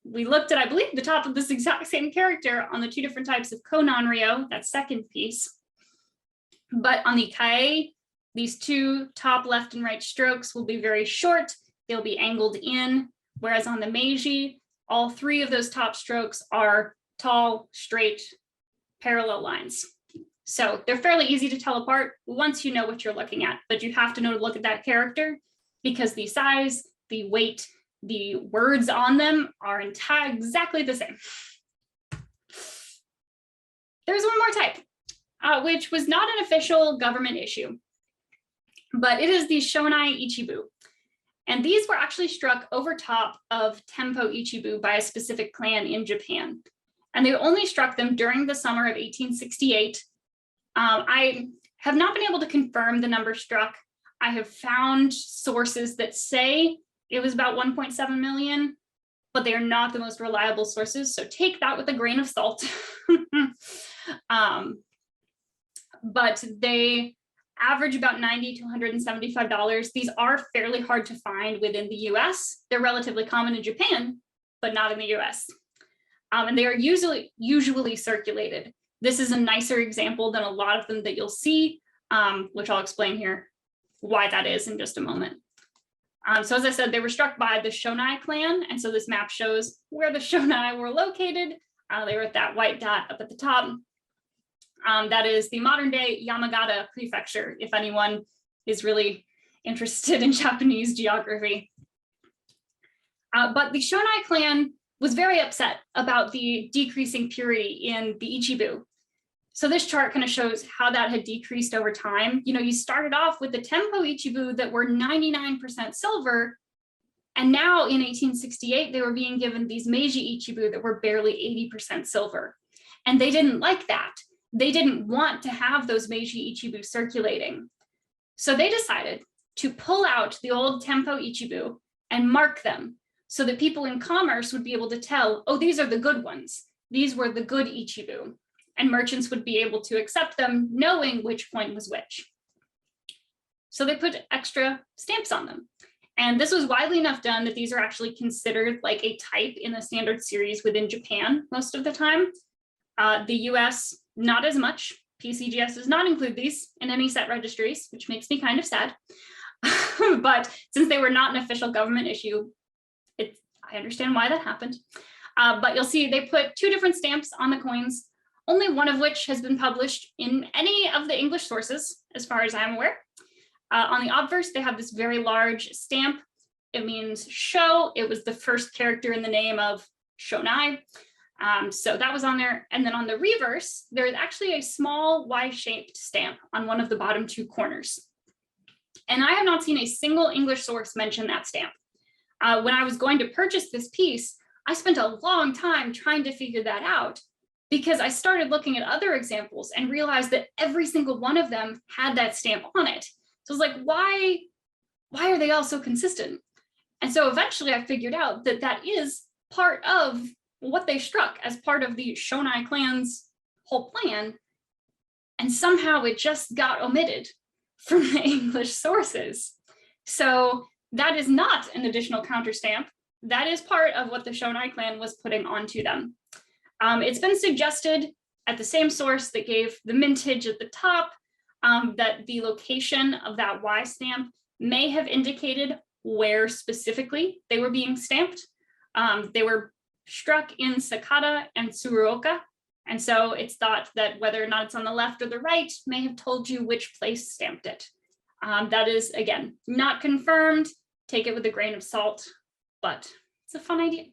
A: We looked at, I believe, the top of this exact same character on the 2 different types of Ko Nanryo, that second piece. But on the Kaei, these 2 top left and right strokes will be very short. They'll be angled in, whereas on the Meiji, all 3 of those top strokes are tall, straight, parallel lines. So they're fairly easy to tell apart once you know what you're looking at, but you have to know to look at that character because the size, the weight, the words on them are exactly the same. There's one more type, which was not an official government issue, but it is the Shonai Ichibu. And these were actually struck over top of Tenpo Ichibu by a specific clan in Japan. And they only struck them during the summer of 1868. I have not been able to confirm the number struck. I have found sources that say it was about 1.7 million, but they are not the most reliable sources. So take that with a grain of salt. But they average about $90 to $175. These are fairly hard to find within the US. They're relatively common in Japan, but not in the US. And they are usually circulated. This is a nicer example than a lot of them that you'll see, which I'll explain here why that is in just a moment. So as I said, they were struck by the Shonai clan. And so this map shows where the Shonai were located. They were at that white dot up at the top. That is the modern day Yamagata prefecture, if anyone is really interested in Japanese geography. But the Shonai clan was very upset about the decreasing purity in the Ichibu. So this chart kind of shows how that had decreased over time. You know, you started off with the Tenpo Ichibu that were 99% silver, and now in 1868, they were being given these Meiji Ichibu that were barely 80% silver. And they didn't like that. They didn't want to have those Meiji Ichibu circulating. So they decided to pull out the old Tenpo Ichibu and mark them so that people in commerce would be able to tell, oh, these are the good ones. These were the good Ichibu. And merchants would be able to accept them knowing which coin was which. So they put extra stamps on them. And this was widely enough done that these are actually considered like a type in the standard series within Japan most of the time. The US, not as much. PCGS does not include these in any set registries, which makes me kind of sad. But since they were not an official government issue, I understand why that happened. But you'll see they put two different stamps on the coins, only one of which has been published in any of the English sources, as far as I'm aware. On the obverse, they have this very large stamp. It means show. It was the first character in the name of Shonai. So that was on there. And then on the reverse, there is actually a small Y-shaped stamp on one of the bottom two corners. And I have not seen a single English source mention that stamp. When I was going to purchase this piece, I spent a long time trying to figure that out because I started looking at other examples and realized that every single one of them had that stamp on it. So I was like, why are they all so consistent? And so eventually I figured out that that is part of what they struck as part of the Shonai clan's whole plan. And somehow it just got omitted from the English sources. So that is not an additional counter stamp. That is part of what the Shonai clan was putting onto them. It's been suggested at the same source that gave the mintage at the top that the location of that Y stamp may have indicated where specifically they were being stamped. They were struck in Sakata and Tsuruoka. And so it's thought that whether or not it's on the left or the right may have told you which place stamped it. That is, again, not confirmed. Take it with a grain of salt, but it's a fun idea.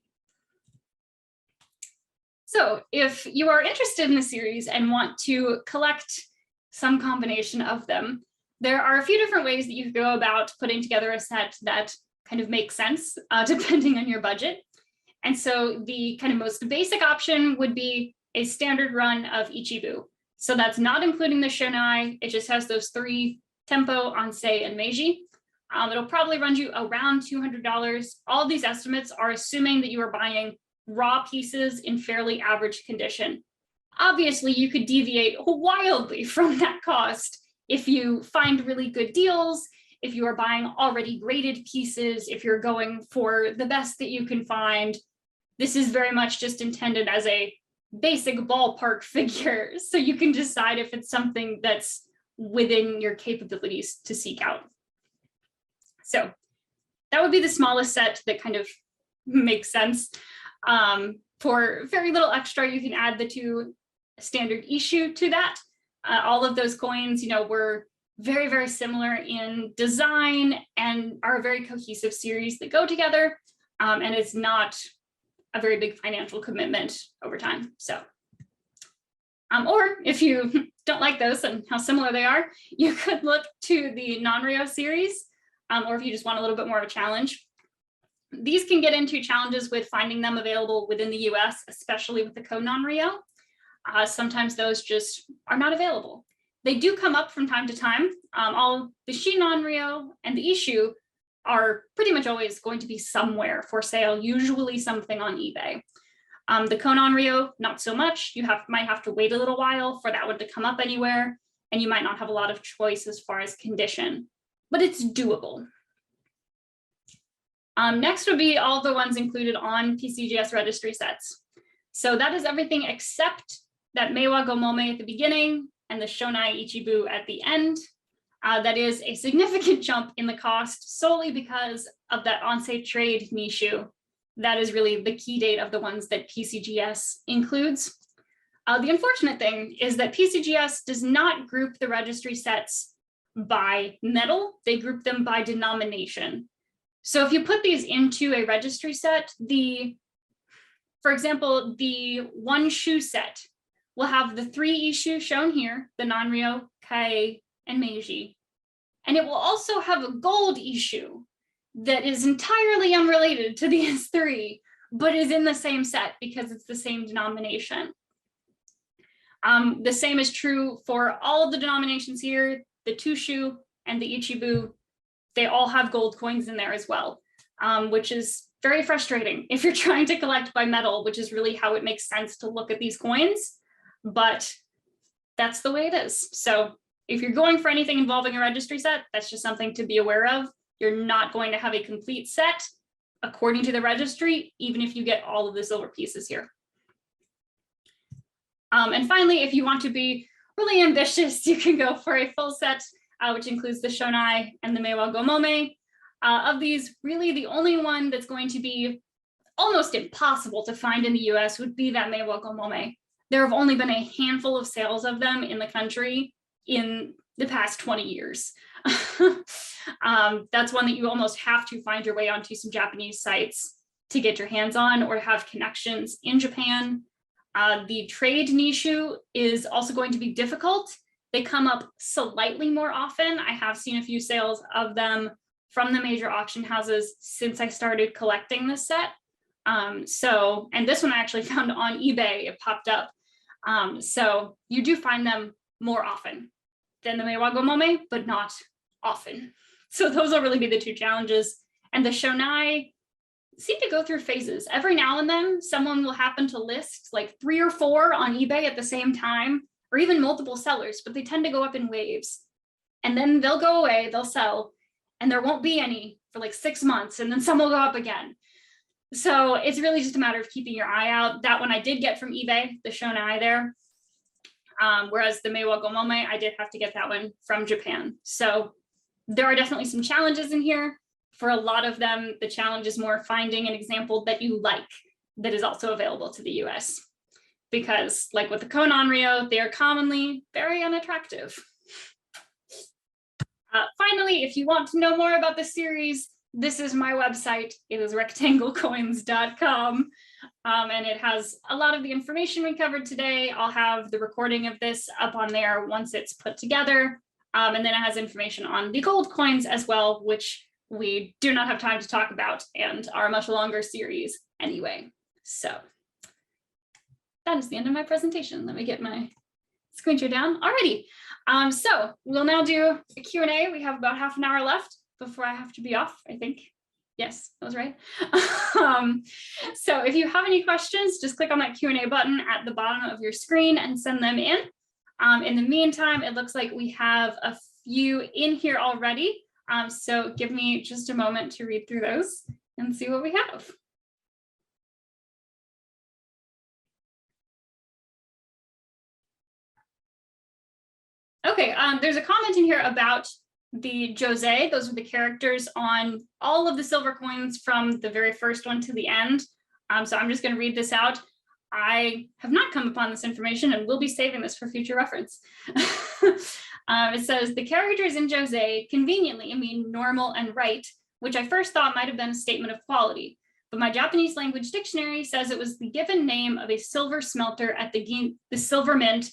A: So if you are interested in the series and want to collect some combination of them, there are a few different ways that you could go about putting together a set that kind of makes sense depending on your budget. And so the kind of most basic option would be a standard run of Ichibu. So that's not including the Shonai. It just has those three, Tenpo, Ansei, and Meiji. It'll probably run you around $200. All these estimates are assuming that you are buying raw pieces in fairly average condition. Obviously, you could deviate wildly from that cost if you find really good deals, if you are buying already graded pieces, if you're going for the best that you can find. This is very much just intended as a basic ballpark figure, so you can decide if it's something that's within your capabilities to seek out. So that would be the smallest set that kind of makes sense. For very little extra, you can add the two standard issue to that. All of those coins, were very, very similar in design and are a very cohesive series that go together. And it's not a very big financial commitment over time. So, or if you don't like those and how similar they are, you could look to the Nanryo series. or if you just want a little bit more of a challenge. These can get into challenges with finding them available within the US, especially with the Ko Nanryo. Sometimes those just are not available. They do come up from time to time. All the Shin Nanryo and the Isshu are pretty much always going to be somewhere for sale, usually something on eBay. The Ko Nanryo, not so much. You might have to wait a little while for that one to come up anywhere, and you might not have a lot of choice as far as condition, but it's doable. Next would be all the ones included on PCGS registry sets. So that is everything except that Meiwa Go Momme at the beginning and the Shonai Ichibu at the end. That is a significant jump in the cost solely because of that Ansei trade Nisshu. That is really the key date of the ones that PCGS includes. The unfortunate thing is that PCGS does not group the registry sets by metal, they group them by denomination. So if you put these into a registry set, for example, the one shoe set will have the 3 Isshu shown here, the Nanryo, Kaei, and Meiji. And it will also have a gold Isshu that is entirely unrelated to these 3, but is in the same set because it's the same denomination. The same is true for all of the denominations here, the 2 Shu and the Ichibu. They all have gold coins in there as well, which is very frustrating if you're trying to collect by metal, which is really how it makes sense to look at these coins, but that's the way it is. So if you're going for anything involving a registry set, that's just something to be aware of. You're not going to have a complete set according to the registry, even if you get all of the silver pieces here. And finally, if you want to be really ambitious, you can go for a full set, which includes the Shonai and the Meiwa Go Momme. Of these, really the only one that's going to be almost impossible to find in the US would be that Meiwa Go Momme. There have only been a handful of sales of them in the country in the past 20 years. That's one that you almost have to find your way onto some Japanese sites to get your hands on or have connections in Japan. The trade Nisshu is also going to be difficult. They come up slightly more often. I have seen a few sales of them from the major auction houses since I started collecting this set. And this one I actually found on eBay, it popped up. So you do find them more often than the Meiwa Go Momme, but not often. So those will really be the 2 challenges. And the Shonai seem to go through phases. Every now and then, someone will happen to list like 3 or 4 on eBay at the same time, or even multiple sellers, but they tend to go up in waves. And then they'll go away, they'll sell, and there won't be any for like 6 months, and then some will go up again. So it's really just a matter of keeping your eye out. That one I did get from eBay, the Shonai there. Whereas the Meiwa Go Momme, I did have to get that one from Japan. So there are definitely some challenges in here. For a lot of them, the challenge is more finding an example that you like that is also available to the US. Because like with the Ko Nanryo, they are commonly very unattractive. Finally, if you want to know more about the series, this is my website. It is rectanglecoins.com. And it has a lot of the information we covered today. I'll have the recording of this up on there once it's put together. And then it has information on the gold coins as well, which we do not have time to talk about and are a much longer series anyway. So that is the end of my presentation. Let me get my screen share down. Alrighty. So we'll now do a Q&A. We have about half an hour left before I have to be off, I think. Yes, that was right. So if you have any questions, just click on that Q&A button at the bottom of your screen and send them in. In the meantime, it looks like we have a few in here already. So give me just a moment to read through those and see what we have. Okay, there's a comment in here about the Josei. Those are the characters on all of the silver coins from the very first one to the end. So I'm just going to read this out. I have not come upon this information and will be saving this for future reference. It says, the characters in Josei conveniently mean normal and right, which I first thought might have been a statement of quality. But my Japanese language dictionary says it was the given name of a silver smelter at the silver mint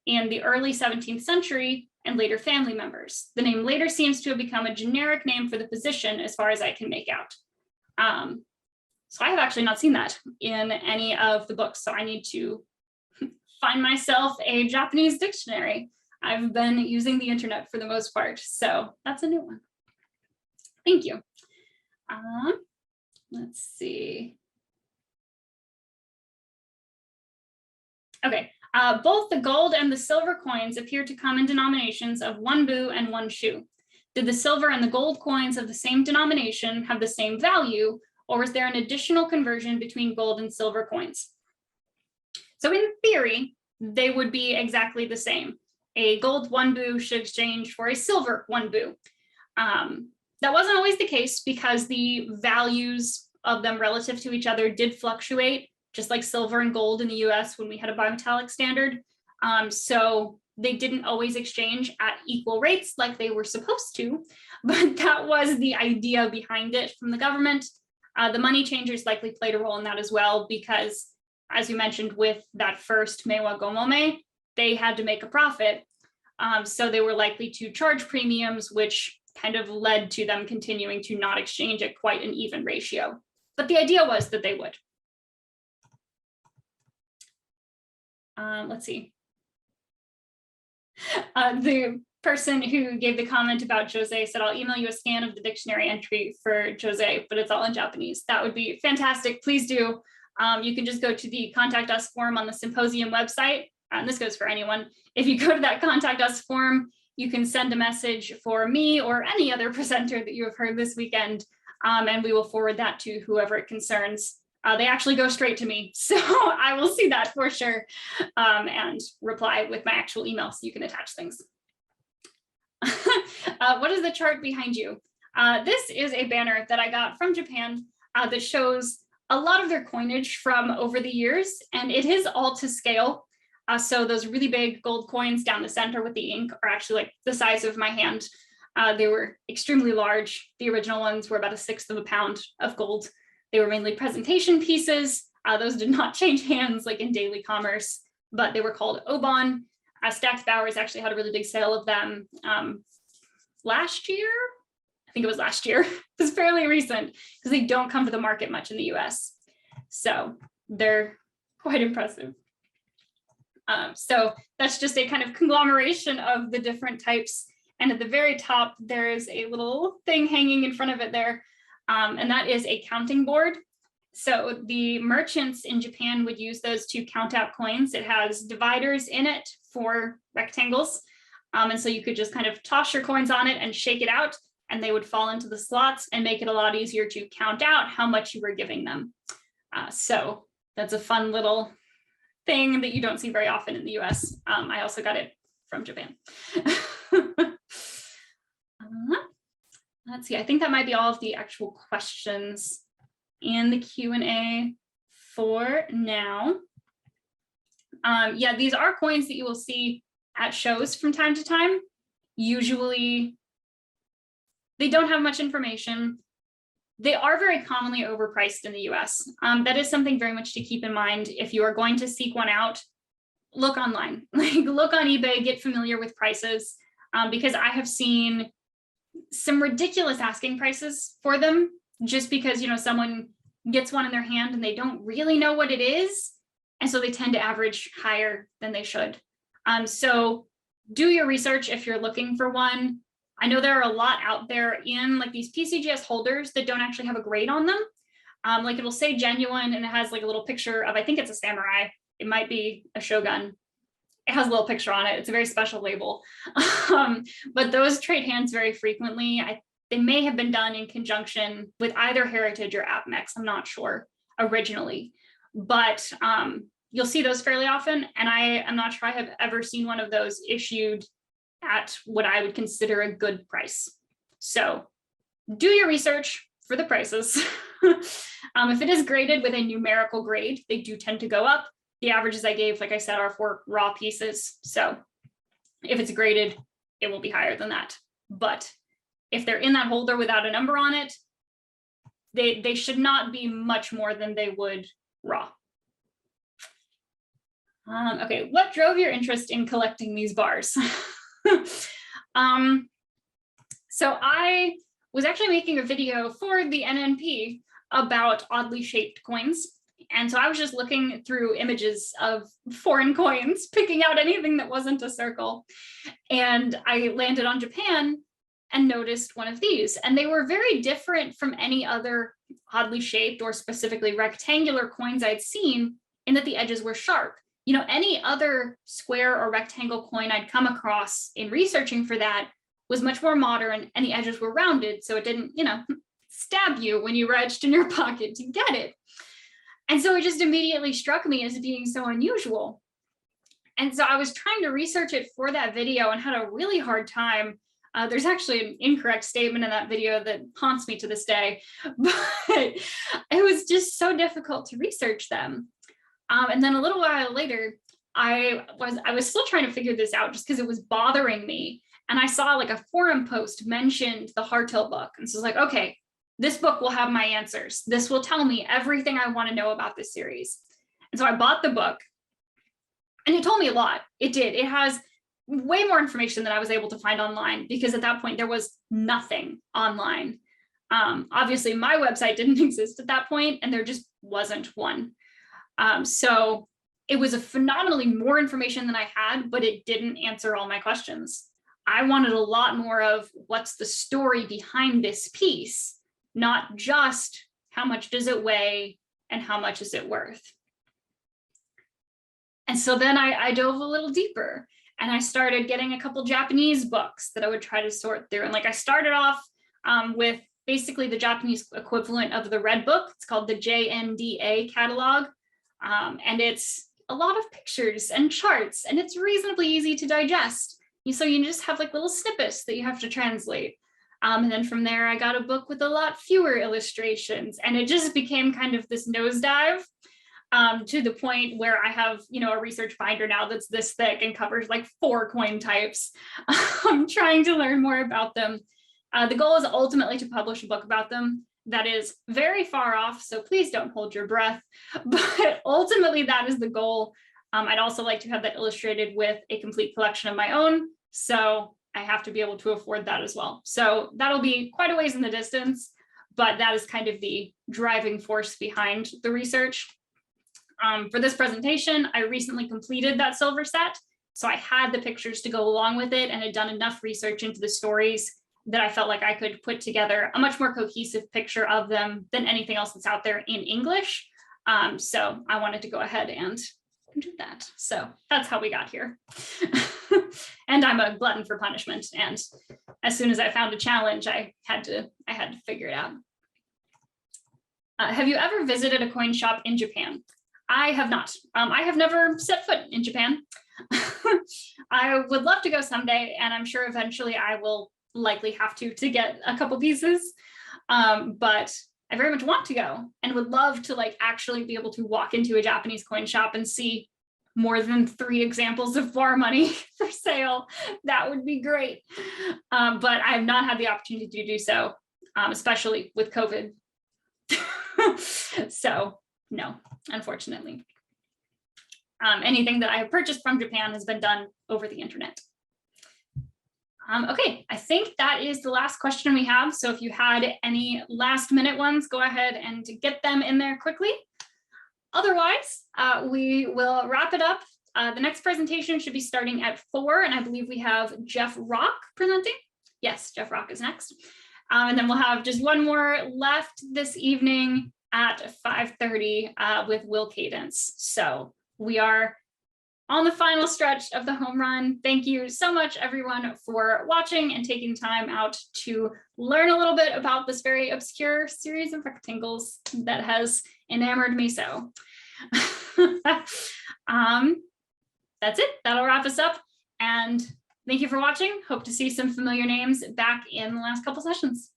A: in the early 17th century, and later family members. The name later seems to have become a generic name for the position as far as I can make out. So I have actually not seen that in any of the books, so I need to find myself a Japanese dictionary. I've been using the internet for the most part, so that's a new one. Thank you. Let's see. Okay, both the gold and the silver coins appear to come in denominations of 1 bu and 1 shu. Did the silver and the gold coins of the same denomination have the same value, or was there an additional conversion between gold and silver coins? So in theory, they would be exactly the same. A gold 1 bu should exchange for a silver 1 bu. That wasn't always the case because the values of them relative to each other did fluctuate, just like silver and gold in the US when we had a bimetallic standard. So they didn't always exchange at equal rates like they were supposed to, but that was the idea behind it from the government. The money changers likely played a role in that as well, because as you mentioned with that first Meiwa Go Momme, they had to make a profit. So they were likely to charge premiums, which kind of led to them continuing to not exchange at quite an even ratio. But the idea was that they would. Let's see. The person who gave the comment about Jose said, I'll email you a scan of the dictionary entry for Jose, but it's all in Japanese. That would be fantastic. Please do. You can just go to the Contact Us form on the Symposium website. And this goes for anyone. If you go to that Contact Us form, you can send a message for me or any other presenter that you have heard this weekend, and we will forward that to whoever it concerns. They actually go straight to me, so I will see that for sure and reply with my actual email so you can attach things. What is the chart behind you? This is a banner that I got from Japan that shows a lot of their coinage from over the years, and it is all to scale. So those really big gold coins down the center with the ink are actually like the size of my hand. They were extremely large. The original ones were about 1/6 of a pound of gold. They were mainly presentation pieces. Those did not change hands like in daily commerce, but they were called Obon. Stax Bowers actually had a really big sale of them last year. I think it was last year. It was fairly recent because they don't come to the market much in the US. So they're quite impressive. So that's just a kind of conglomeration of the different types. And at the very top, there's a little thing hanging in front of it there. And that is a counting board. So the merchants in Japan would use those to count out coins. It has dividers in it for rectangles. And so you could just kind of toss your coins on it and shake it out, and they would fall into the slots and make it a lot easier to count out how much you were giving them. So that's a fun little thing that you don't see very often in the US. I also got it from Japan. Let's see, I think that might be all of the actual questions in the Q&A for now. Yeah, these are coins that you will see at shows from time to time. Usually, they don't have much information. They are very commonly overpriced in the US. That is something very much to keep in mind. If you are going to seek one out, look online, like look on eBay, get familiar with prices, because I have seen some ridiculous asking prices for them just because, you know, someone gets one in their hand and they don't really know what it is. And so they tend to average higher than they should. So do your research if you're looking for one. I know there are a lot out there in like these PCGS holders that don't actually have a grade on them. Like it'll say genuine and it has like a little picture of, I think it's a samurai. It might be a shogun. It has a little picture on it. It's a very special label. But those trade hands very frequently. They may have been done in conjunction with either Heritage or AppMex. I'm not sure originally, but you'll see those fairly often. And I am not sure I have ever seen one of those issued at what I would consider a good price. So do your research for the prices. If it is graded with a numerical grade, they do tend to go up. The averages I gave, like I said, are for raw pieces. So if it's graded, it will be higher than that. But if they're in that holder without a number on it, they should not be much more than they would raw. Okay, what drove your interest in collecting these bars? So I was actually making a video for the NNP about oddly shaped coins. And so I was just looking through images of foreign coins, picking out anything that wasn't a circle. And I landed on Japan and noticed one of these. And they were very different from any other oddly shaped or specifically rectangular coins I'd seen in that the edges were sharp. You know, any other square or rectangle coin I'd come across in researching for that was much more modern and the edges were rounded. So it didn't, you know, stab you when you reached in your pocket to get it. And so it just immediately struck me as being so unusual. And so I was trying to research it for that video and had a really hard time. There's actually an incorrect statement in that video that haunts me to this day, but it was just so difficult to research them. And then a little while later, I was still trying to figure this out just because it was bothering me. And I saw like a forum post mentioned the Hartel book. And so I was like, okay, this book will have my answers. This will tell me everything I want to know about this series. And so I bought the book and it told me a lot. It did. It has way more information than I was able to find online because at that point there was nothing online. Obviously my website didn't exist at that point and there just wasn't one. So it was a phenomenally more information than I had, but it didn't answer all my questions. I wanted a lot more of what's the story behind this piece, not just how much does it weigh and how much is it worth. And so then I dove a little deeper and I started getting a couple Japanese books that I would try to sort through. And like I started off with basically the Japanese equivalent of the Red Book. It's called the JNDA catalog. And it's a lot of pictures and charts and it's reasonably easy to digest. So you just have like little snippets that you have to translate. And then from there, I got a book with a lot fewer illustrations and it just became kind of this nosedive to the point where I have, you know, a research binder now that's this thick and covers like 4 coin types. I'm trying to learn more about them. The goal is ultimately to publish a book about them. That is very far off, so please don't hold your breath. But ultimately, that is the goal. I'd also like to have that illustrated with a complete collection of my own. So I have to be able to afford that as well. So that'll be quite a ways in the distance, but that is kind of the driving force behind the research. For this presentation, I recently completed that silver set. So I had the pictures to go along with it and had done enough research into the stories that I felt like I could put together a much more cohesive picture of them than anything else that's out there in English. So I wanted to go ahead and do that. So that's how we got here. And I'm a glutton for punishment. And as soon as I found a challenge, I had to figure it out. Have you ever visited a coin shop in Japan? I have not. I have never set foot in Japan. I would love to go someday, and I'm sure eventually I will likely have to get a couple pieces. But I very much want to go and would love to like actually be able to walk into a Japanese coin shop and see more than 3 examples of bar money for sale. That would be great. But I have not had the opportunity to do so, especially with COVID. So no, unfortunately. Anything that I have purchased from Japan has been done over the internet. Okay, I think that is the last question we have. So if you had any last minute ones, go ahead and get them in there quickly. Otherwise, we will wrap it up. The next presentation should be starting at 4, and I believe we have Jeff Rock presenting. Yes, Jeff Rock is next. And then we'll have just one more left this evening at 5:30 with Will Cadence. So we are on the final stretch of the home run. Thank you so much, everyone, for watching and taking time out to learn a little bit about this very obscure series of rectangles that has enamored me so. That's it. That'll wrap us up. And thank you for watching. Hope to see some familiar names back in the last couple sessions.